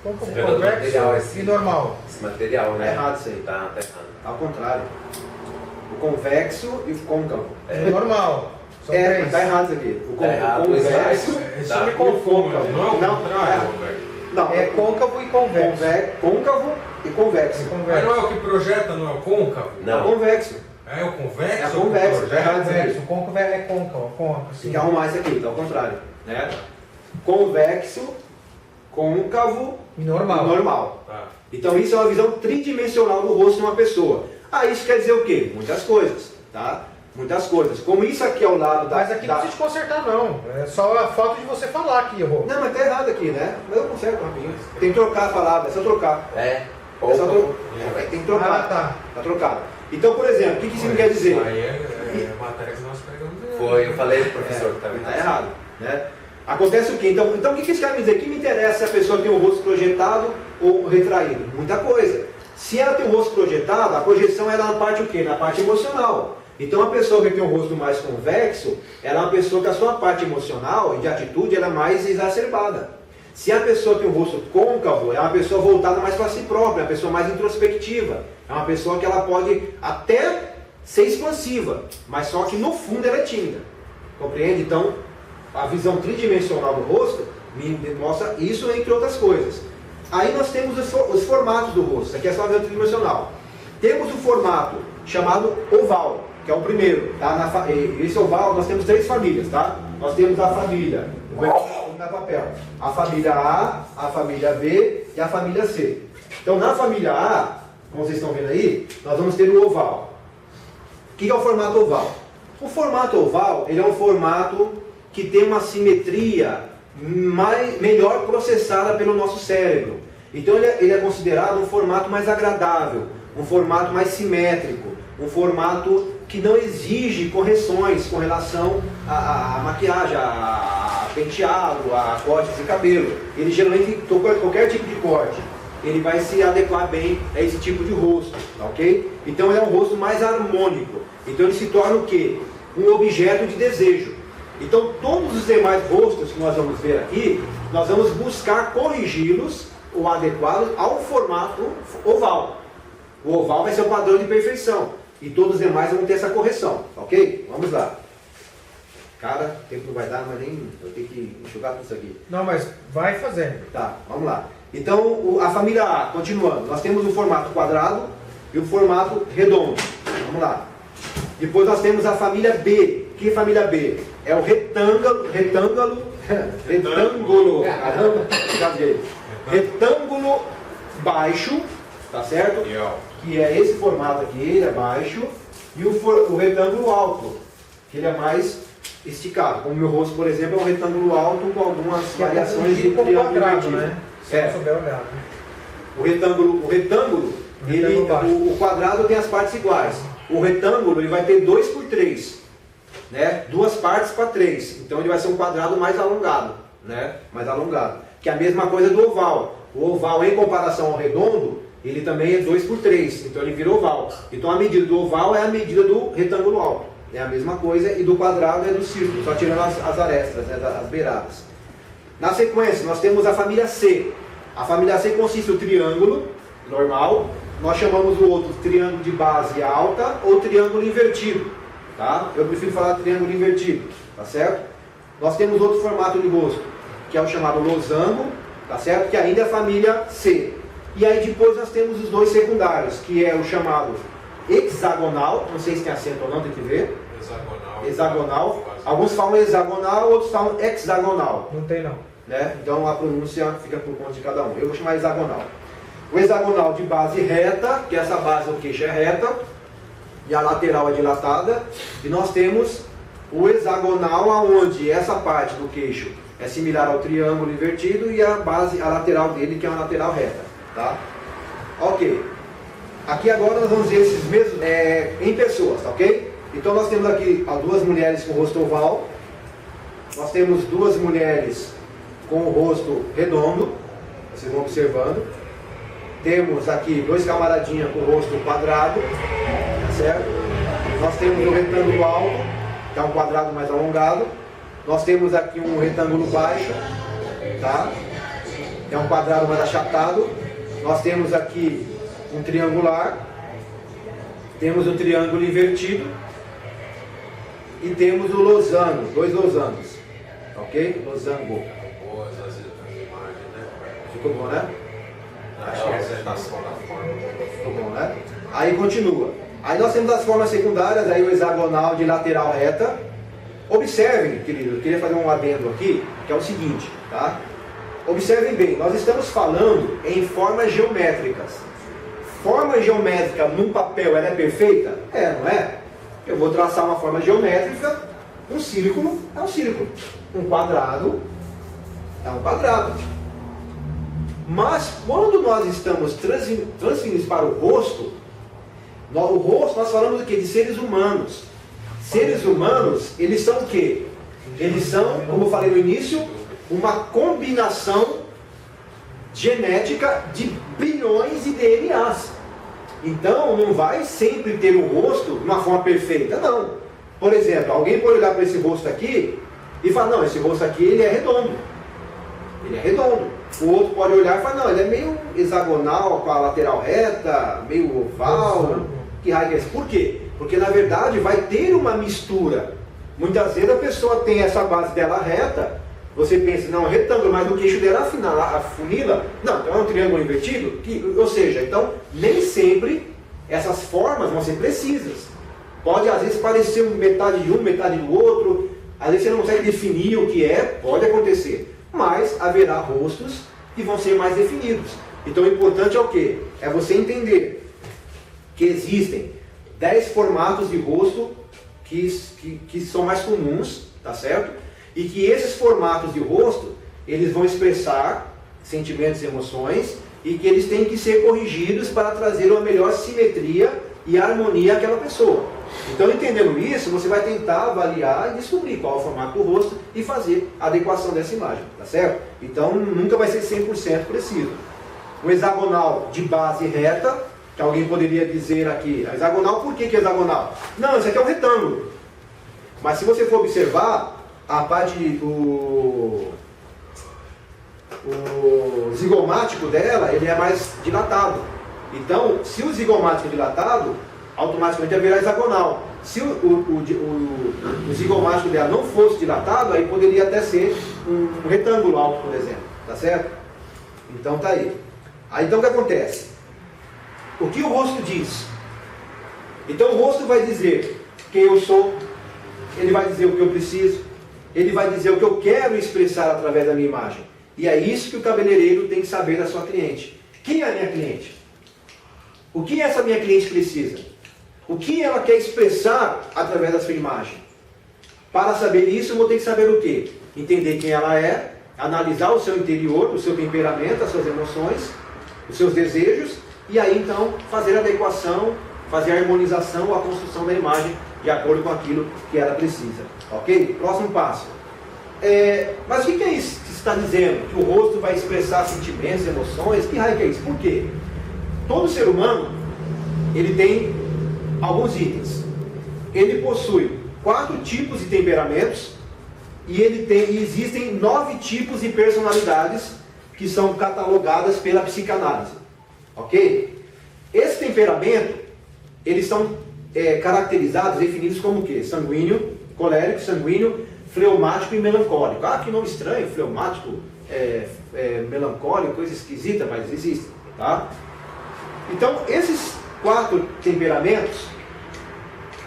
S3: Convexo e normal.
S2: Esse material, né?
S1: Tá errado isso aí.
S2: Tá errado.
S1: Ao contrário. O convexo e o côncavo.
S3: É normal. São três.
S1: Está errado isso aqui. O
S2: Tá errado,
S1: convexo
S3: Isso
S2: Tá.
S3: me confunde.
S5: Não é o
S1: Não,
S5: contrário, velho.
S1: não,
S3: É côncavo e convexo.
S1: côncavo e convexo.
S5: Mas não é o que projeta, não é o côncavo?
S1: É o
S2: Não.
S1: convexo.
S5: É o convexo?
S1: É o convexo,
S5: que
S1: tá errado isso
S5: projeta?
S1: aqui.
S3: O côncavo é côncavo.
S1: Tem
S3: Assim.
S1: que arrumar isso aqui, tá ao contrário. Né? Convexo, côncavo
S3: E
S1: e
S3: normal.
S1: normal.
S5: Tá.
S1: Então isso é uma visão tridimensional do rosto de uma pessoa. Isso quer dizer o quê? Muitas coisas, tá? Muitas coisas. Como isso aqui é o lado da...
S3: Mas aqui não precisa te consertar, não. É só a falta de você falar aqui, errou.
S1: Não, mas tá errado aqui, né? Mas eu conserto rapidinho. Tem que trocar a palavra, é só trocar.
S2: É.
S1: É só
S2: Côncavo.
S1: tem que trocar.
S3: Ah, tá.
S1: Tá trocado. Então, por exemplo, o que isso quer dizer?
S5: Isso aí é matéria que nós pegamos.
S2: Foi, eu falei pro professor que também.
S1: Tá errado, né? Acontece o quê? Então o que isso quer me dizer? O que me interessa se a pessoa tem o rosto projetado ou retraído? Muita coisa. Se ela tem o rosto projetado, a projeção é na parte o quê? Na parte emocional. Então a pessoa que tem um rosto mais convexo, ela é uma pessoa que a sua parte emocional e de atitude ela é mais exacerbada. Se a pessoa tem um rosto côncavo, é uma pessoa voltada mais para si própria, é uma pessoa mais introspectiva. É uma pessoa que ela pode até ser expansiva, mas só que no fundo ela é tímida. Compreende? Então, a visão tridimensional do rosto me mostra isso, entre outras coisas. Aí nós temos os formatos do rosto. Aqui é só a visão tridimensional. Temos o formato chamado oval, que é o primeiro. Tá? Esse oval, nós temos 3 famílias. Tá? Nós temos a família, na papel, a família A, a família B e a família C. Então, na família A, como vocês estão vendo aí, nós vamos ter o oval. O que é o formato oval? O formato oval, ele é um formato que tem uma simetria melhor processada pelo nosso cérebro. Então ele é considerado um formato mais agradável, um formato mais simétrico, um formato que não exige correções com relação à maquiagem, à penteado, a cortes de cabelo. Ele geralmente, qualquer tipo de corte, ele vai se adequar bem a esse tipo de rosto, tá ok? Então ele é um rosto mais harmônico. Então ele se torna o quê? Um objeto de desejo. Então todos os demais rostos que nós vamos ver aqui, nós vamos buscar corrigi-los ou adequá-los ao formato oval. O oval vai ser o padrão de perfeição. E todos os demais vão ter essa correção, ok? Vamos lá. Cara, o tempo não vai dar, mas nem eu tenho que enxugar tudo isso aqui.
S3: Não, mas vai fazendo.
S1: Tá, vamos lá. Então, a família A, continuando, nós temos o formato quadrado e o formato redondo. Vamos lá. Depois nós temos a família B. Que família B? É o retângulo, caramba, cadê? Retângulo baixo, tá certo? Que é esse formato aqui, ele é baixo, e o retângulo alto, que ele é mais esticado. Como o meu rosto, por exemplo, é um retângulo alto com algumas variações de triângulo invertido.
S3: né? Se não souber olhar. Né?
S1: O retângulo, o quadrado tem as partes iguais. O retângulo ele vai ter 2 por 3, né? 2 partes para 3. Então ele vai ser um quadrado mais alongado, né? Mais alongado. Que é a mesma coisa do oval. O oval, em comparação ao redondo, ele também é 2 por 3. Então ele vira oval. Então a medida do oval é a medida do retângulo alto. É a mesma coisa. E do quadrado é do círculo, só tirando as arestas, né? As beiradas. Na sequência, nós temos a família C. A família C consiste do triângulo normal. Nós chamamos o outro triângulo de base alta ou triângulo invertido. Tá? Eu prefiro falar triângulo invertido. Tá certo? Nós temos outro formato de rosto, que é o chamado losango. Tá certo? Que ainda é a família C. E aí depois nós temos os dois secundários, que é o chamado hexagonal. Não sei se tem acento ou não, tem que ver. Hexagonal. Alguns falam hexagonal, outros falam hexagonal.
S3: Não tem não.
S1: Né? Então a pronúncia fica por conta de cada um. Eu vou chamar hexagonal. O hexagonal de base reta, que essa base do queixo é reta, e a lateral é dilatada. E nós temos o hexagonal, aonde essa parte do queixo é similar ao triângulo invertido e a base, a lateral dele, que é uma lateral reta. Tá? Ok. Aqui agora nós vamos ver esses mesmos em pessoas, tá ok? Então nós temos aqui duas mulheres com o rosto oval. Nós temos duas mulheres com o rosto redondo. Vocês vão observando. Temos aqui dois camaradinhas com o rosto quadrado, tá certo? Nós temos um retângulo alto, que é um quadrado mais alongado. Nós temos aqui um retângulo baixo, tá? É um quadrado mais achatado. Nós temos aqui um triangular. Temos um triângulo invertido. E temos o losango, dois losangos, ok? Losango. Ficou bom, né?
S5: Acho que é a apresentação da forma.
S1: Ficou bom, né? Aí continua. Aí nós temos as formas secundárias, aí o hexagonal de lateral reta. Observem, querido, eu queria fazer um adendo aqui, que é o seguinte, tá? Observem bem, nós estamos falando em formas geométricas. Forma geométrica num papel, ela é perfeita? É, não é? Eu vou traçar uma forma geométrica, um círculo é um círculo, um quadrado é um quadrado. Mas quando nós estamos transferindo para o rosto nós falamos do quê? De seres humanos. Seres humanos, eles são o quê? Eles são, como eu falei no início, uma combinação genética de bilhões de DNAs. Então, não vai sempre ter um rosto de uma forma perfeita, não. Por exemplo, alguém pode olhar para esse rosto aqui e falar, não, esse rosto aqui ele é redondo. Ele é redondo. O outro pode olhar e falar, não, ele é meio hexagonal, com a lateral reta, meio oval. Que raio é esse? Por quê? Porque na verdade vai ter uma mistura. Muitas vezes a pessoa tem essa base dela reta, você pensa, não, é retângulo, mas o queixo dela afunila. Não, então é um triângulo invertido. Ou seja, então nem sempre essas formas vão ser precisas. Pode às vezes parecer metade de um, metade do outro. Às vezes você não consegue definir o que é, pode acontecer. Mas haverá rostos que vão ser mais definidos. Então o importante é o quê? É você entender que existem 10 formatos de rosto que são mais comuns, tá certo? E que esses formatos de rosto, eles vão expressar sentimentos e emoções e que eles têm que ser corrigidos para trazer uma melhor simetria e harmonia àquela pessoa. Então, entendendo isso, você vai tentar avaliar e descobrir qual é o formato do rosto e fazer a adequação dessa imagem, tá certo? Então, nunca vai ser 100% preciso. Um hexagonal de base reta, que alguém poderia dizer aqui, hexagonal, por que hexagonal? Não, isso aqui é um retângulo. Mas se você for observar, a parte o zigomático dela, ele é mais dilatado. Então, se o zigomático é dilatado, automaticamente vai virar hexagonal. Se o zigomático dela não fosse dilatado, aí poderia até ser um retângulo alto, por exemplo. Tá certo? Então tá aí. Aí então o que acontece? O que o rosto diz? Então o rosto vai dizer quem eu sou, ele vai dizer o que eu preciso, ele vai dizer o que eu quero expressar através da minha imagem. E é isso que o cabeleireiro tem que saber da sua cliente. Quem é a minha cliente? O que essa minha cliente precisa? O que ela quer expressar através da sua imagem? Para saber isso, eu vou ter que saber o quê? Entender quem ela é, analisar o seu interior, o seu temperamento, as suas emoções, os seus desejos, e aí então fazer a adequação, fazer a harmonização ou a construção da imagem de acordo com aquilo que ela precisa. Ok? Próximo passo. Mas o que é isso que você está dizendo? Que o rosto vai expressar sentimentos, emoções? Que raio que é isso? Por quê? Todo ser humano, ele tem alguns itens. Ele possui 4 tipos de temperamentos e existem 9 tipos de personalidades que são catalogadas pela psicanálise. Ok? Esse temperamento, eles são caracterizados, definidos como o quê? Sanguíneo, colérico, sanguíneo, fleumático e melancólico. Ah, que nome estranho, fleumático, melancólico, coisa esquisita, mas existe. Tá? Então, esses 4 temperamentos,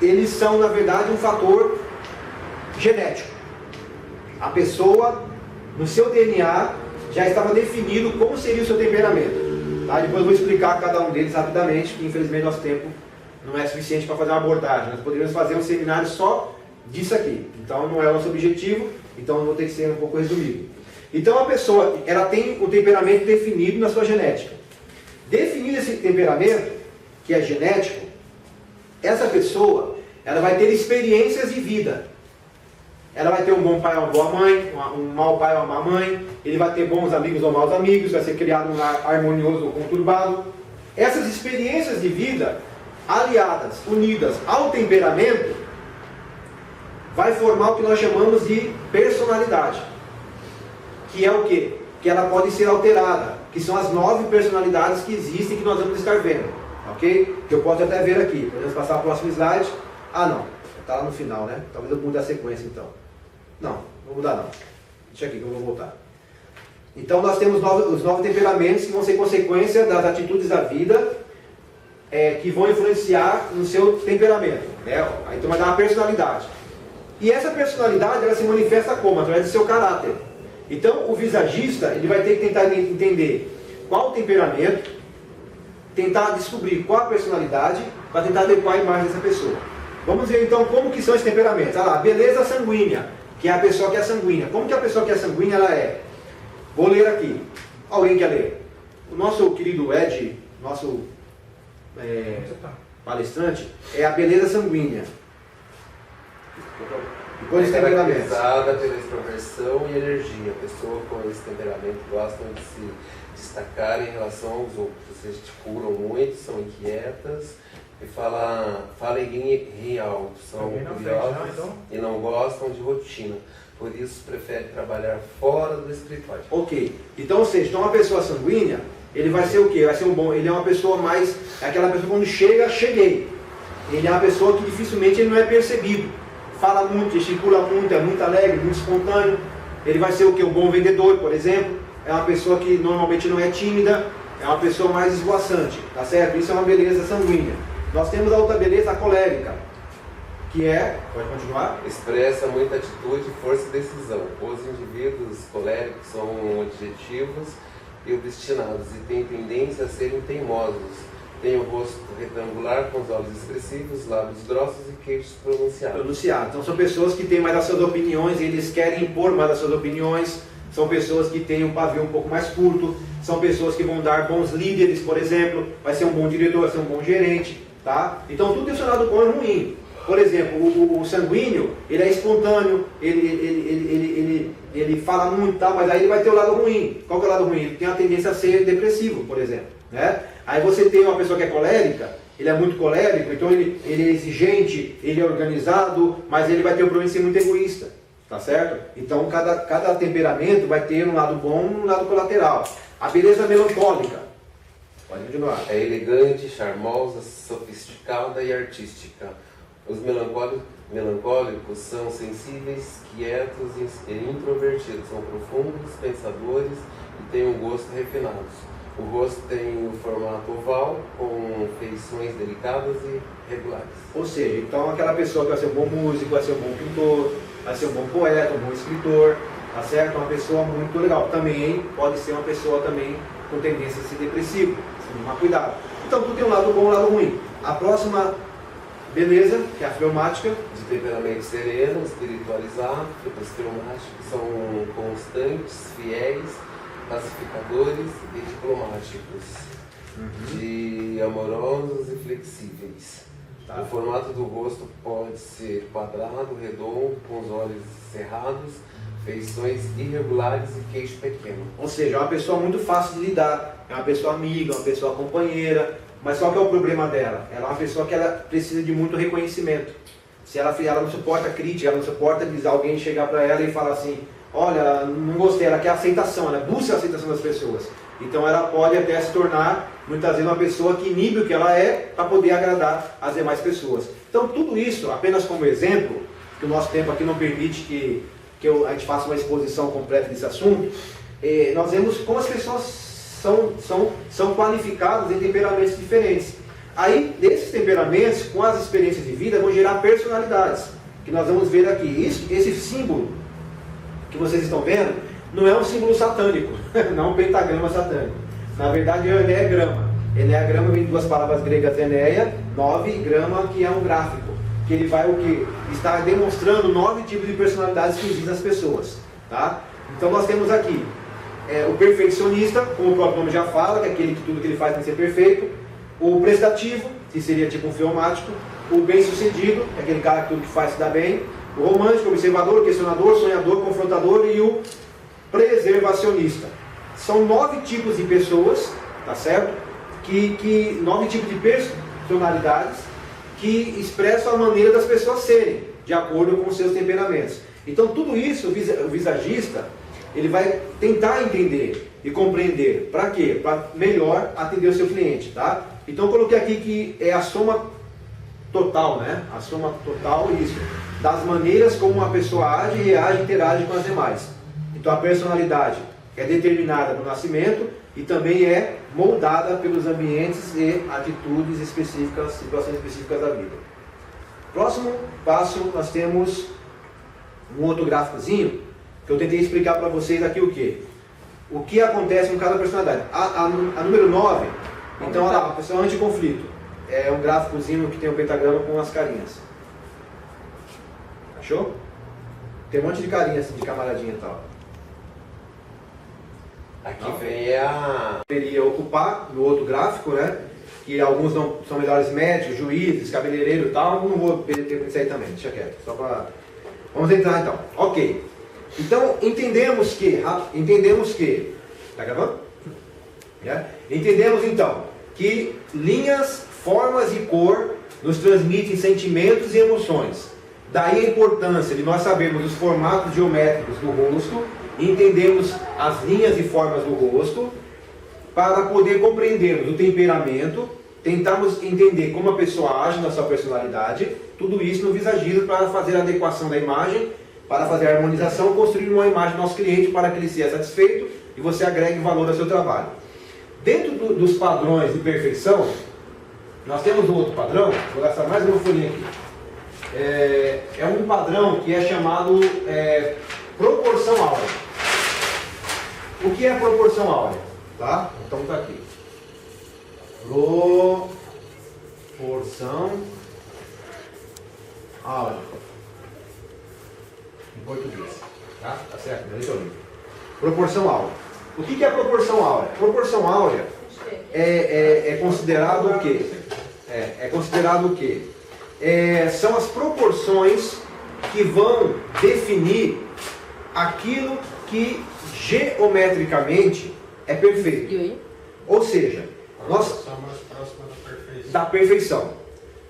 S1: eles são, na verdade, um fator genético. A pessoa, no seu DNA, já estava definido como seria o seu temperamento. Tá? Depois eu vou explicar cada um deles rapidamente, que infelizmente nosso tempo não é suficiente para fazer uma abordagem. Nós poderíamos fazer um seminário só disso aqui. Então não é o nosso objetivo, então eu vou ter que ser um pouco resumido. Então a pessoa, ela tem o temperamento definido na sua genética. Definido esse temperamento, que é genético, essa pessoa, ela vai ter experiências de vida. Ela vai ter um bom pai ou uma boa mãe, um mau pai ou uma má mãe, ele vai ter bons amigos ou maus amigos, vai ser criado um lar harmonioso ou conturbado. Essas experiências de vida, aliadas, unidas ao temperamento, vai formar o que nós chamamos de personalidade. Que é o quê? Que ela pode ser alterada, que são as 9 personalidades que existem que nós vamos estar vendo. Ok? Que eu posso até ver aqui. Podemos passar para o próximo slide. Ah não, está lá no final, né? Talvez eu mude a sequência então. Não vou mudar não. Deixa aqui que eu vou voltar. Então nós temos os 9 temperamentos que vão ser consequência das atitudes da vida que vão influenciar no seu temperamento. Né? Então vai dar uma personalidade. E essa personalidade ela se manifesta como? Através do seu caráter. Então o visagista ele vai ter que tentar entender qual o temperamento, tentar descobrir qual a personalidade para tentar adequar a imagem dessa pessoa. Vamos ver então como que são esses temperamentos. Olha lá, beleza sanguínea, que é a pessoa que é sanguínea. Como que a pessoa que é sanguínea ela é? Vou ler aqui. Alguém quer ler? O nosso querido Ed, nosso palestrante, é a beleza sanguínea. Depois de temperamento.
S2: Caracterizada pela extroversão e energia. A pessoa com esse temperamento gostam de se destacar em relação aos outros. Gesticulam muito, são inquietas e falam em alto. São curiosas e não gostam de rotina. Por isso preferem trabalhar fora do escritório.
S1: Ok. Então, ou seja, uma pessoa sanguínea, ele vai ser o quê? Vai ser ele é uma pessoa mais... É aquela pessoa quando chega, cheguei. Ele é uma pessoa que dificilmente ele não é percebido. Fala muito, gesticula muito, é muito alegre, muito espontâneo. Ele vai ser o quê? Um bom vendedor, por exemplo. É uma pessoa que normalmente não é tímida, é uma pessoa mais esvoaçante, tá certo? Isso é uma beleza sanguínea. Nós temos a outra beleza, a colérica, que é, pode continuar?
S2: Expressa muita atitude, força e decisão. Os indivíduos coléricos são objetivos e obstinados e têm tendência a serem teimosos. Tem o rosto retangular com os olhos expressivos, lábios grossos e queixos pronunciados.
S1: Então são pessoas que têm mais as suas opiniões, eles querem impor mais as suas opiniões. São pessoas que têm um pavio um pouco mais curto. São pessoas que vão dar bons líderes, por exemplo. Vai ser um bom diretor, vai ser um bom gerente. Tá? Então tudo isso é lado bom e ruim. Por exemplo, o sanguíneo, ele é espontâneo, ele fala muito, tá, mas aí ele vai ter o lado ruim. Qual que é o lado ruim? Ele tem a tendência a ser depressivo, por exemplo. Né? Aí você tem uma pessoa que é colérica, ele é muito colérico, então ele é exigente, ele é organizado, mas ele vai ter o problema de ser muito egoísta. Tá certo? Então cada temperamento vai ter um lado bom e um lado colateral. A beleza melancólica. Pode continuar.
S2: É elegante, charmosa, sofisticada e artística. Os melancólicos são sensíveis, quietos e introvertidos. São profundos, pensadores e têm um gosto refinado. O rosto tem o formato oval, com feições delicadas e regulares.
S1: Ou seja, então aquela pessoa que vai ser um bom músico, vai ser um bom pintor, vai ser um bom poeta, um bom escritor, tá certo? Uma pessoa muito legal. Também pode ser uma pessoa também com tendência a ser depressivo. Tomar cuidado. Então tudo tem um lado bom e um lado ruim. A próxima beleza, que é a fleumática.
S2: De temperamento sereno, espiritualizado, os fleumáticos são constantes, fiéis, pacificadores e diplomáticos. De amorosos e flexíveis.
S1: Tá.
S2: O formato do rosto pode ser quadrado, redondo, com os olhos cerrados, feições irregulares e queixo pequeno.
S1: Ou seja, é uma pessoa muito fácil de lidar, é uma pessoa amiga, uma pessoa companheira, mas qual que é o problema dela? Ela é uma pessoa que ela precisa de muito reconhecimento. Se ela não suporta crítica, ela não suporta alguém chegar para ela e falar assim, olha, não gostei, ela quer aceitação, ela busca a aceitação das pessoas. Então ela pode até se tornar, muitas vezes, uma pessoa que inibe o que ela é para poder agradar as demais pessoas. Então tudo isso, apenas como exemplo, que o nosso tempo aqui não permite que a gente faça uma exposição completa desse assunto, nós vemos como as pessoas são qualificadas em temperamentos diferentes. Aí, desses temperamentos, com as experiências de vida, vão gerar personalidades, que nós vamos ver aqui. Esse símbolo que vocês estão vendo, não é um símbolo satânico, não é um pentagrama satânico. Na verdade, é o Enneagrama. Enneagrama vem de duas palavras gregas, Enneia, 9, e grama, que é um gráfico. Que ele vai o quê? Está demonstrando 9 tipos de personalidades que existem nas pessoas. Tá? Então nós temos aqui o perfeccionista, como o próprio nome já fala, que é aquele que tudo que ele faz tem que ser perfeito. O prestativo, que seria tipo um fleumático. O bem-sucedido, que é aquele cara que tudo que faz se dá bem. O romântico, observador, questionador, sonhador, confrontador e o preservacionista. São 9 tipos de pessoas, tá certo? 9 tipos de personalidades que expressam a maneira das pessoas serem, de acordo com os seus temperamentos. Então tudo isso, o visagista, ele vai tentar entender e compreender. Para quê? Para melhor atender o seu cliente, tá? Então eu coloquei aqui que é a soma total, né? A soma total, isso, das maneiras como uma pessoa age, reage e interage com as demais. Então a personalidade é determinada no nascimento e também é moldada pelos ambientes e atitudes específicas, situações específicas da vida. Próximo passo, nós temos um outro gráficozinho que eu tentei explicar para vocês aqui o quê? O que acontece com cada personalidade. A número 9, então olha lá, a pessoa anticonflito. É um gráficozinho que tem um pentagrama com as carinhas. Achou? Tem um monte de carinha assim, de camaradinha e tal.
S2: Aqui vem a...
S1: Poderia ocupar no outro gráfico, né? Que alguns não são melhores médicos, juízes, cabeleireiro e tal. Não vou perder tempo nisso aí também, deixa quieto. Só para... Vamos entrar então. Ok. Então entendemos que... Tá gravando? Entendemos então que linhas, formas e cor nos transmitem sentimentos e emoções. Daí a importância de nós sabermos os formatos geométricos do rosto, entendemos as linhas e formas do rosto, para poder compreendermos o temperamento, tentarmos entender como a pessoa age na sua personalidade, tudo isso no visagismo para fazer a adequação da imagem, para fazer a harmonização, construir uma imagem do nosso cliente para que ele seja satisfeito e você agregue valor ao seu trabalho. Dentro dos padrões de perfeição, nós temos um outro padrão, vou gastar mais uma folhinha aqui. É um padrão que é chamado proporção áurea. O que é proporção áurea? Tá? Então está aqui. Proporção áurea. Em português. Tá certo? Proporção áurea. O que é a proporção áurea? Proporção áurea é considerado o quê? É considerado o quê? são as proporções que vão definir aquilo que geometricamente é perfeito.
S4: E aí?
S1: Ou seja, nós
S5: São mais próximas da perfeição.
S1: da perfeição.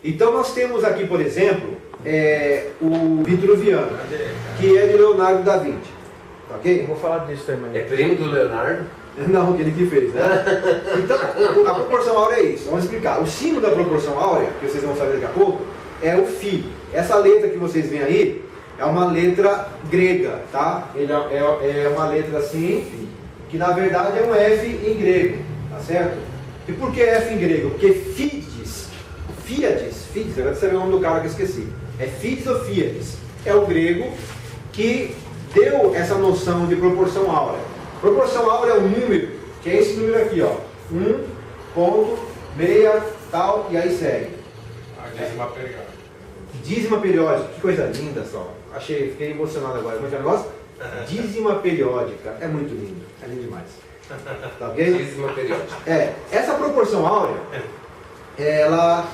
S1: Então nós temos aqui, por exemplo, o Vitruviano, que é de Leonardo da Vinci.
S3: Eu
S1: Ok?
S3: vou falar disso também.
S2: É primo do Leonardo?
S1: Não, aquele que fez, né? Então, a proporção áurea é isso. Vamos explicar. O símbolo da proporção áurea, que vocês vão saber daqui a pouco, é o φ. Essa letra que vocês veem aí é uma letra grega, tá? Ele é uma letra assim, que na verdade é um F em grego, tá certo? E por que F em grego? Porque Fides, agora você sabe o nome do cara que eu esqueci. É Fides ou Fiades? É o grego que deu essa noção de proporção áurea. Proporção áurea é um número, que é esse número aqui, ó. 1,6 tal, e aí segue.
S5: A dízima periódica.
S1: Dízima periódica, que coisa linda só. Fiquei emocionado agora. Como é que é o negócio? Dízima periódica. É muito lindo. É lindo demais. Tá ok?
S2: Dízima periódica.
S1: Essa proporção áurea, ela...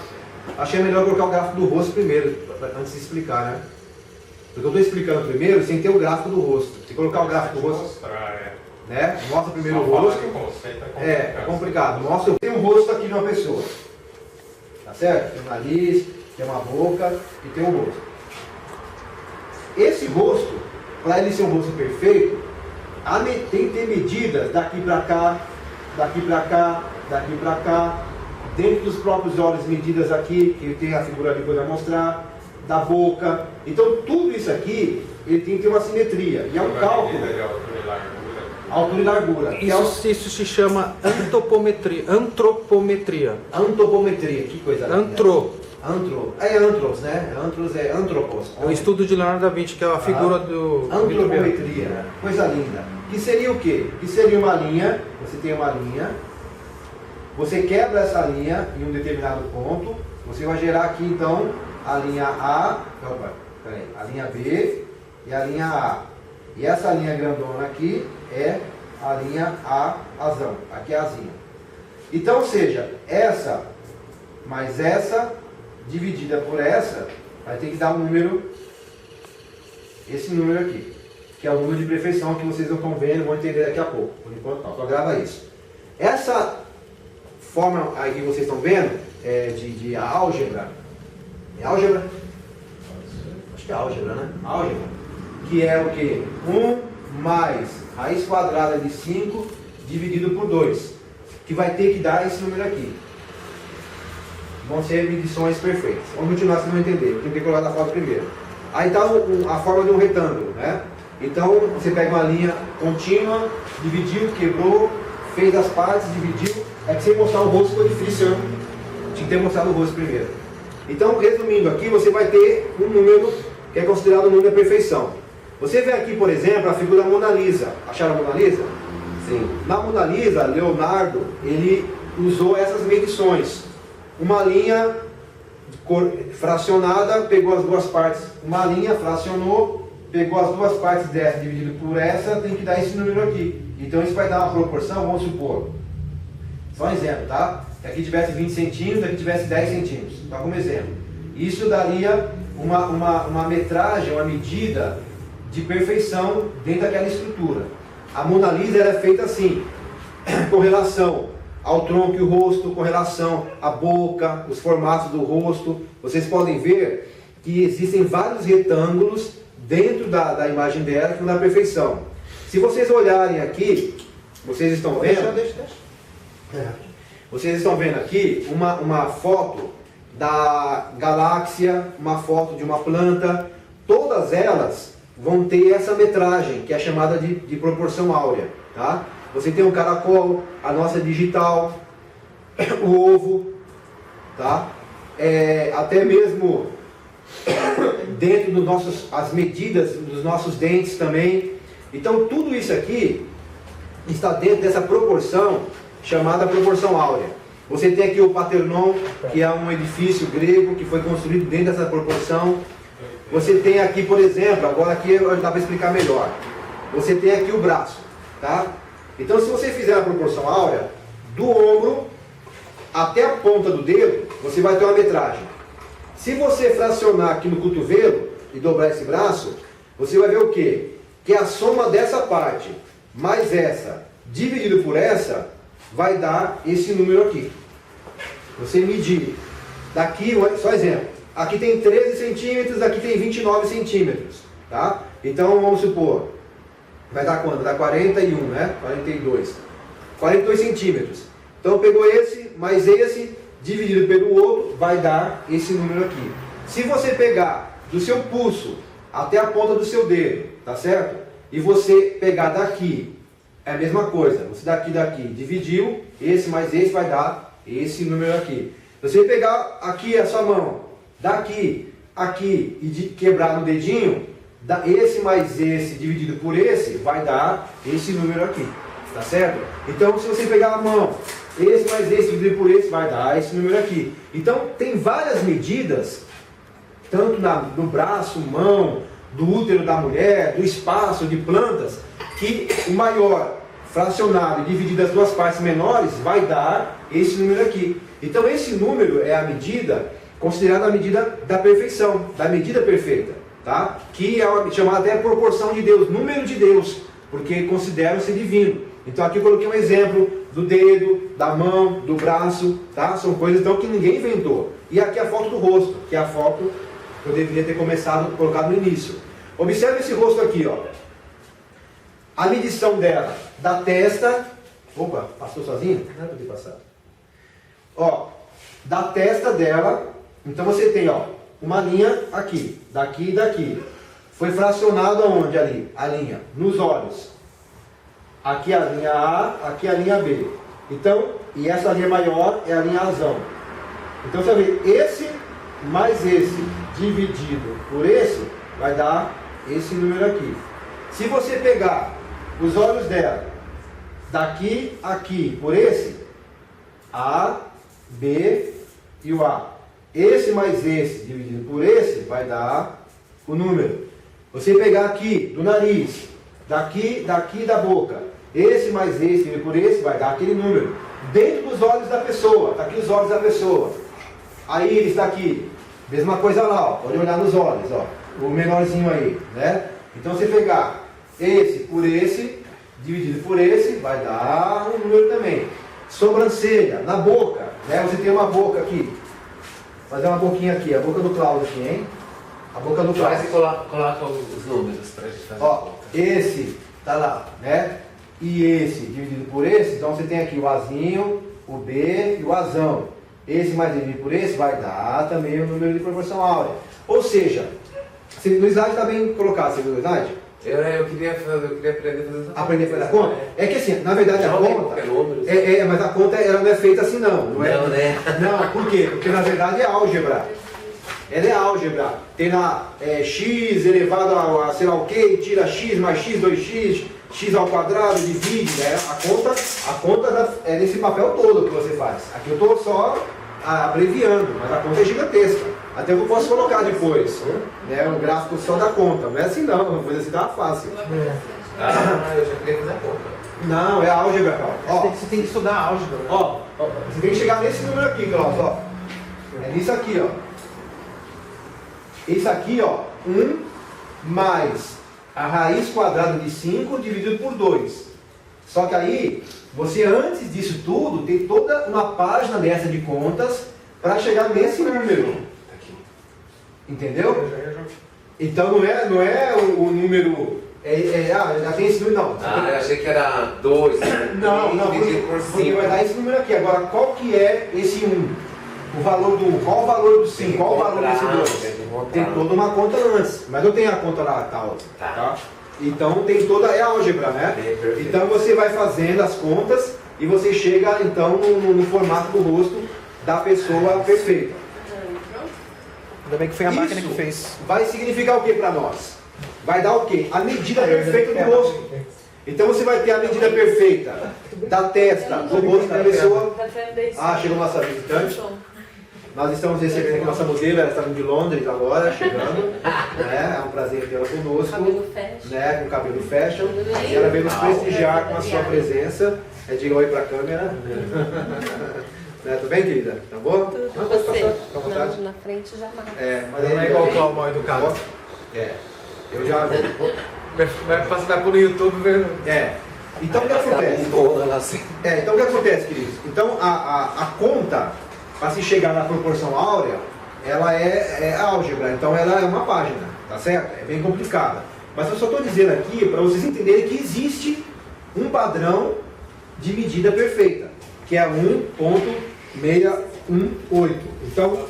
S1: Achei melhor colocar o gráfico do rosto primeiro, antes de explicar, né? Porque eu estou explicando primeiro sem ter o gráfico do rosto. Se colocar o gráfico do rosto,
S5: Mostrar,
S1: né? Mostra primeiro o
S5: Só falar
S1: rosto.
S5: de conceito
S1: É complicado. Mostra, tem um rosto aqui de uma pessoa. Tá certo? Tem um nariz, tem uma boca e tem um rosto. Esse rosto, para ele ser um rosto perfeito, tem que ter medidas daqui para cá, daqui para cá, daqui para cá, dentro dos próprios olhos, medidas aqui, que tem a figura ali que eu vou mostrar, da boca. Então tudo isso aqui, ele tem que ter uma simetria. E é um cálculo,
S5: De altura e largura.
S1: altura e largura.
S3: Isso se chama antropometria. Antropometria.
S1: Antropometria, que coisa linda. É antros, né? Antros é antropos.
S3: É o estudo de Leonardo da Vinci, que é a figura do Vitruviano.
S1: Antropometria, coisa linda. Que seria o quê? Que seria uma linha, você tem uma linha, você quebra essa linha em um determinado ponto, você vai gerar aqui então a linha A, a linha B e a linha A. E essa linha grandona aqui é a linha A, azão. Aqui é a azinha. Então, ou seja, essa mais essa dividida por essa, vai ter que dar um número, esse número aqui, que é o número de perfeição que vocês não estão vendo, vão entender daqui a pouco. Por enquanto não, só grava isso. Essa forma aí que vocês estão vendo, de álgebra, é álgebra? Acho que é álgebra, né? Álgebra, que é o que? 1 mais raiz quadrada de 5 dividido por 2, que vai ter que dar esse número aqui. Vão ser medições perfeitas. Vamos continuar, se não entender. Tem que colocar a foto primeiro. Aí está a forma de um retângulo, né? Então você pega uma linha contínua, dividiu, quebrou, fez as partes, dividiu. É que sem mostrar o rosto ficou difícil, né? Tinha que ter mostrado o rosto primeiro. Então, resumindo aqui, você vai ter um número que é considerado o número da perfeição. Você vê aqui, por exemplo, a figura da Mona Lisa. Acharam a Mona Lisa?
S2: Sim.
S1: Na Mona Lisa, Leonardo, ele usou essas medições. Uma linha fracionada, pegou as duas partes. Uma linha, fracionou, pegou as duas partes dessa, dividido por essa, tem que dar esse número aqui. Então isso vai dar uma proporção, vamos supor. Só um exemplo, tá? Se aqui tivesse 20 centímetros, aqui tivesse 10 centímetros. Só como exemplo. Isso daria uma metragem, uma medida de perfeição dentro daquela estrutura. A Mona Lisa era feita assim, com relação ao tronco e o rosto, com relação à boca, os formatos do rosto. Vocês podem ver que existem vários retângulos dentro da imagem dela que não dá perfeição. Se vocês olharem aqui, vocês estão vendo... Vocês estão vendo aqui uma foto da galáxia, uma foto de uma planta. Todas elas vão ter essa metragem, que é chamada de proporção áurea, tá? Você tem um caracol, a nossa digital, o ovo, tá? Até mesmo dentro as medidas dos nossos dentes também. Então tudo isso aqui está dentro dessa proporção chamada proporção áurea. Você tem aqui o Parthenon, que é um edifício grego que foi construído dentro dessa proporção. Você tem aqui, por exemplo, agora aqui dá para explicar melhor. Você tem aqui o braço, tá? Então, se você fizer a proporção áurea, do ombro até a ponta do dedo, você vai ter uma metragem. Se você fracionar aqui no cotovelo e dobrar esse braço, você vai ver o quê? Que a soma dessa parte mais essa dividido por essa vai dar esse número aqui. Você medir daqui, só exemplo, aqui tem 13 centímetros, aqui tem 29 centímetros, tá? Então vamos supor, vai dar quanto? Dá 41, né? 42 centímetros. Então pegou esse mais esse dividido pelo outro vai dar esse número aqui. Se você pegar do seu pulso até a ponta do seu dedo, tá certo? E você pegar daqui, é a mesma coisa. Você daqui, dividiu, esse mais esse vai dar esse número aqui. Você pegar aqui a sua mão, daqui, aqui e quebrar no dedinho, esse mais esse dividido por esse vai dar esse número aqui. Tá certo? Então se você pegar a mão, esse mais esse dividido por esse vai dar esse número aqui. Então tem várias medidas, tanto no braço, mão, do útero da mulher, do espaço, de plantas, que o maior fracionado e dividido as duas partes menores vai dar esse número aqui. Então esse número é a medida considerada a medida da perfeição, da medida perfeita, tá? Que é chamada até proporção de Deus, número de Deus, porque considera-se divino. Então aqui eu coloquei um exemplo do dedo, da mão, do braço, tá? São coisas então que ninguém inventou. E aqui a foto do rosto, que é a foto que eu deveria ter colocado no início. Observe esse rosto aqui, ó. A medição dela, da testa... Opa, passou sozinho? Não é para ter passado. Ó, da testa dela, então você tem, ó, uma linha aqui, daqui e daqui. Foi fracionado aonde ali? A linha, nos olhos. Aqui a linha A, aqui a linha B. Então, e essa linha maior é a linha razão. Então você vai ver, esse mais esse dividido por esse, vai dar esse número aqui. Se você pegar os olhos dela, daqui, aqui, por esse, A, B e o A. Esse mais esse dividido por esse, vai dar o número. Você pegar aqui, do nariz, daqui da boca, esse mais esse dividido por esse, vai dar aquele número. Dentro dos olhos da pessoa, tá aqui os olhos da pessoa. A íris está aqui, mesma coisa lá, ó, pode olhar nos olhos, ó, o menorzinho aí, né? Então você pegar esse por esse, dividido por esse, vai dar um número também. Sobrancelha, na boca, né? Você tem uma boca aqui, fazer uma boquinha aqui, a boca do Cláudio aqui, hein? A boca do Cláudio.
S2: Quase coloca os números pra gente fazer.
S1: Ó, esse tá lá, né? E esse dividido por esse, então você tem aqui o Azinho, o B e o Azão. Esse mais dividido por esse vai dar também o número de proporção áurea. Ou seja, no slide está bem colocado, você viu no slide?
S2: Eu queria aprender a fazer essa
S1: Aprender a fazer a conta? É que assim, na verdade a conta... mas a conta ela não é feita assim não é?
S2: Não, né?
S1: Não, por quê? Porque na verdade é álgebra. Ela é álgebra. Tem lá x elevado a sei lá o que, tira x mais x, 2x, x ao quadrado, divide, né? A conta é nesse papel todo que você faz. Aqui eu estou só abreviando, mas a conta é gigantesca. Até eu posso colocar depois, né? Um gráfico só da conta. Não é assim não, uma coisa assim tá fácil.
S2: Eu já queria fazer a conta.
S1: Não, é álgebra, Cláudio. Ó,
S3: Você tem que estudar álgebra.
S1: ó, você tem que chegar nesse número aqui, Cláudio, ó. É nisso aqui, ó. Isso aqui, ó, 1 mais a raiz quadrada de 5 dividido por 2. Só que aí, você antes disso tudo, tem toda uma página dessa de contas para chegar nesse número. Entendeu? Então não é o número... já tem esse número, não.
S2: Eu achei que era 2.
S1: Não,
S2: dividido por
S1: porque
S2: 5.
S1: vai dar esse número aqui. Agora, qual que é esse 1? O valor do 1, qual o valor do 5, qual o valor desse 2? Tem toda uma conta antes, mas eu tenho a conta lá, tá? Então tem toda, é álgebra, né? Então você vai fazendo as contas e você chega então no formato do rosto da pessoa perfeita.
S3: Ainda bem que foi a máquina
S1: Isso
S3: que fez.
S1: vai significar o que para nós? Vai dar o quê? A medida perfeita do rosto. Então você vai ter a medida perfeita da testa, do rosto da pessoa. Chegou nossa visitante. Nós estamos recebendo aqui nossa modelo, ela está vindo de Londres agora, chegando. Né? É um prazer tê-la conosco.
S4: Cabelo fashion.
S1: Né? Com cabelo fashion. E ela veio nos prestigiar com a sua presença. Diga oi para a câmera. Né, tudo bem, querida? Tá bom?
S4: Tudo.
S1: Não, pode
S4: Você?
S1: passar, fica à vontade.
S4: Não, na frente jamais.
S1: Mas
S3: Não é igual o mal educado.
S1: Eu já...
S3: Vai pro YouTube vendo.
S1: Então o que acontece? Então o que acontece, queridos? Então a conta, para se chegar na proporção áurea, ela é álgebra, então ela é uma página, tá certo? É bem complicada. Mas eu só estou dizendo aqui para vocês entenderem que existe um padrão de medida perfeita, que é 1.618. Então,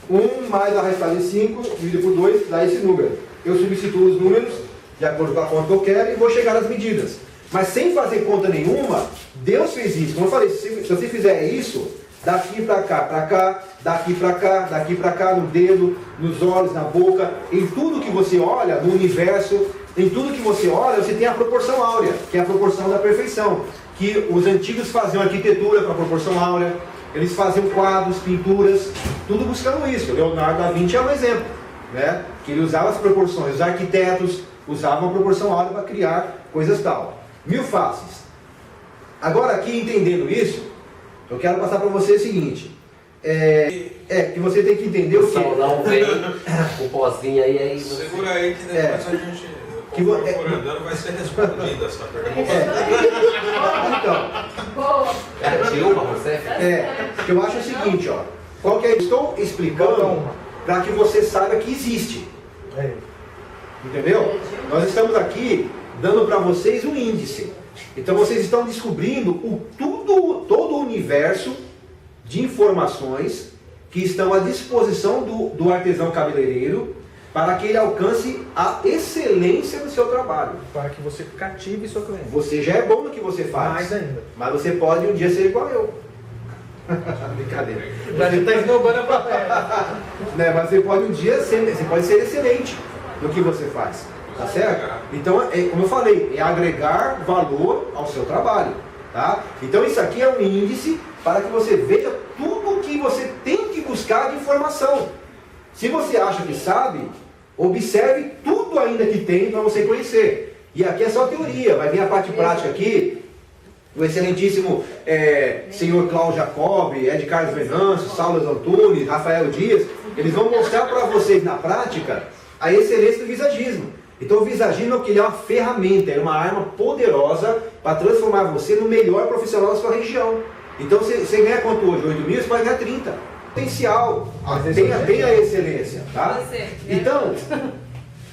S1: 1 mais a raiz quadrada de 5 dividido por 2 dá esse número. Eu substituo os números de acordo com a conta que eu quero e vou chegar nas medidas. Mas sem fazer conta nenhuma, Deus fez isso. Como eu falei, se você fizer isso, daqui para cá, daqui para cá, no dedo, nos olhos, na boca, em tudo que você olha, no universo, em tudo que você olha, você tem a proporção áurea, que é a proporção da perfeição. Que os antigos faziam arquitetura para a proporção áurea, eles faziam quadros, pinturas, tudo buscando isso. Leonardo da Vinci é um exemplo, né? Que ele usava as proporções. Os arquitetos usavam a proporção áurea para criar coisas tal. 1000 faces. Agora aqui, entendendo isso, eu quero passar para você o seguinte. Que você tem que entender o que...
S2: Não vem o pozinho aí...
S5: Segura aí que depois a gente...
S1: Que
S5: andando vai ser respondida essa pergunta.
S1: Então...
S2: Dilma, você?
S1: Que eu acho o seguinte, ó. Qual que é? Estou explicando para que você saiba que existe. Entendeu? Nós estamos aqui dando para vocês um índice. Então vocês estão descobrindo todo o universo de informações que estão à disposição do artesão cabeleireiro para que ele alcance a excelência do seu trabalho.
S3: Para que você cative seu cliente.
S1: Você já é bom no que você faz.
S3: Mais ainda.
S1: Mas você pode um dia ser igual eu. Brincadeira.
S3: A gente está esnobando a plateia.
S1: Né? Mas você pode um dia ser excelente no que você faz. Tá certo? Então, como eu falei, é agregar valor ao seu trabalho. Tá? Então isso aqui é um índice para que você veja tudo o que você tem que buscar de informação. Se você acha que sabe, observe tudo ainda que tem para você conhecer. E aqui é só teoria, vai vir a parte prática aqui. O excelentíssimo senhor Cláudio Jacob, Ed Carlos Venâncio, Saulo Antunes, Rafael Dias, eles vão mostrar para vocês na prática a excelência do visagismo. Então o visagismo é uma ferramenta, é uma arma poderosa para transformar você no melhor profissional da sua região. Então você ganha quanto hoje? 8 mil, você pode ganhar 30. Potencial, tem a excelência. Tá? Então,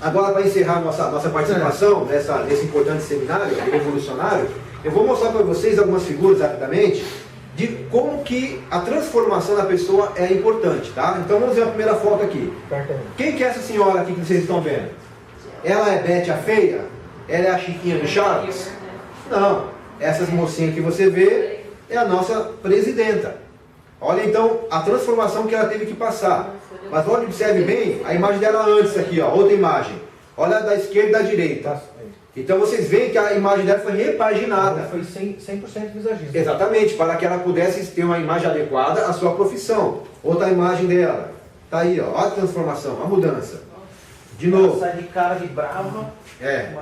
S1: agora para encerrar nossa participação nesse importante seminário revolucionário, eu vou mostrar para vocês algumas figuras rapidamente de como que a transformação da pessoa é importante. Tá? Então vamos ver a primeira foto aqui. Quem que é essa senhora aqui que vocês estão vendo? Ela é Bete a feia? Ela é a Chiquinha do Chaves? Não. Essas mocinhas que você vê é a nossa presidenta. Olha então a transformação que ela teve que passar. Mas olha, observe bem a imagem dela antes aqui, ó, outra imagem. Olha da esquerda e da direita. Então vocês veem que a imagem dela foi repaginada.
S3: Foi 100% visagismo.
S1: Exatamente, para que ela pudesse ter uma imagem adequada à sua profissão. Outra imagem dela. Tá aí, ó, olha a transformação, a mudança. De novo.
S3: Ela sai de cara de brava, uma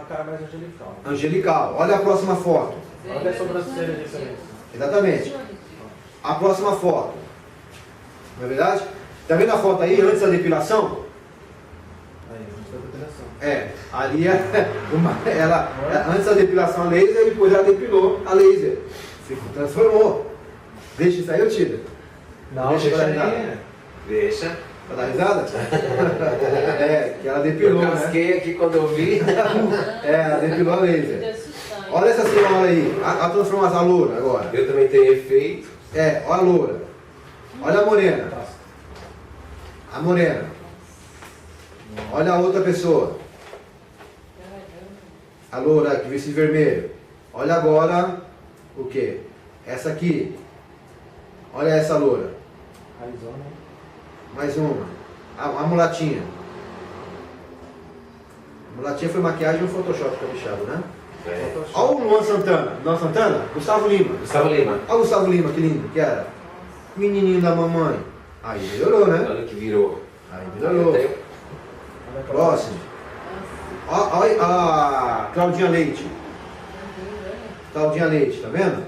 S3: cara mais angelical.
S1: Angelical. Olha a próxima foto.
S3: Olha a sobrancelha diferente.
S1: Exatamente. A próxima foto. Não é verdade? Está vendo a foto aí antes da depilação?
S3: Aí, antes da depilação.
S1: Ali ela antes da depilação a laser e depois ela depilou a laser. Se transformou. Deixa isso aí, eu tiro.
S3: Não,
S1: deixa
S2: Deixa.
S1: Pra dar risada? Que ela depilou,
S2: eu casquei aqui quando eu vi.
S1: Ela depilou a laser. Olha essa senhora aí, a transformação, a loura agora.
S2: Eu também tenho efeito.
S1: Olha a loura. Olha a morena. A morena. Olha a outra pessoa. A loura que vestido vermelho. Olha agora o que? Essa aqui. Olha essa loura. Mais uma. A mulatinha. A mulatinha foi maquiagem e um Photoshop caprichado, né? Olha o Luan Santana. Luan Santana? Gustavo Lima.
S2: Olha
S1: o Gustavo Lima, que lindo que era. Menininho da mamãe. Aí melhorou, né?
S2: Olha que virou.
S1: Aí melhorou. Próximo. Olha a Claudinha Leite. Claudinha Leite, tá vendo?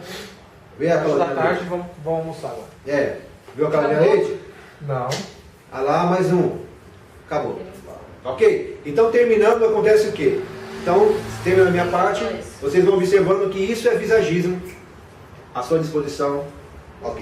S1: Vê a
S3: Da
S1: Claudinha
S3: tarde,
S1: Leite.
S3: vamos almoçar agora.
S1: É. Viu a Claudinha
S4: Acabou?
S1: Leite?
S3: Não.
S1: Ah lá, mais um. Acabou. Ok? Então, terminando, acontece o quê? Então, terminando a minha parte, vocês vão observando que isso é visagismo à sua disposição. Ok.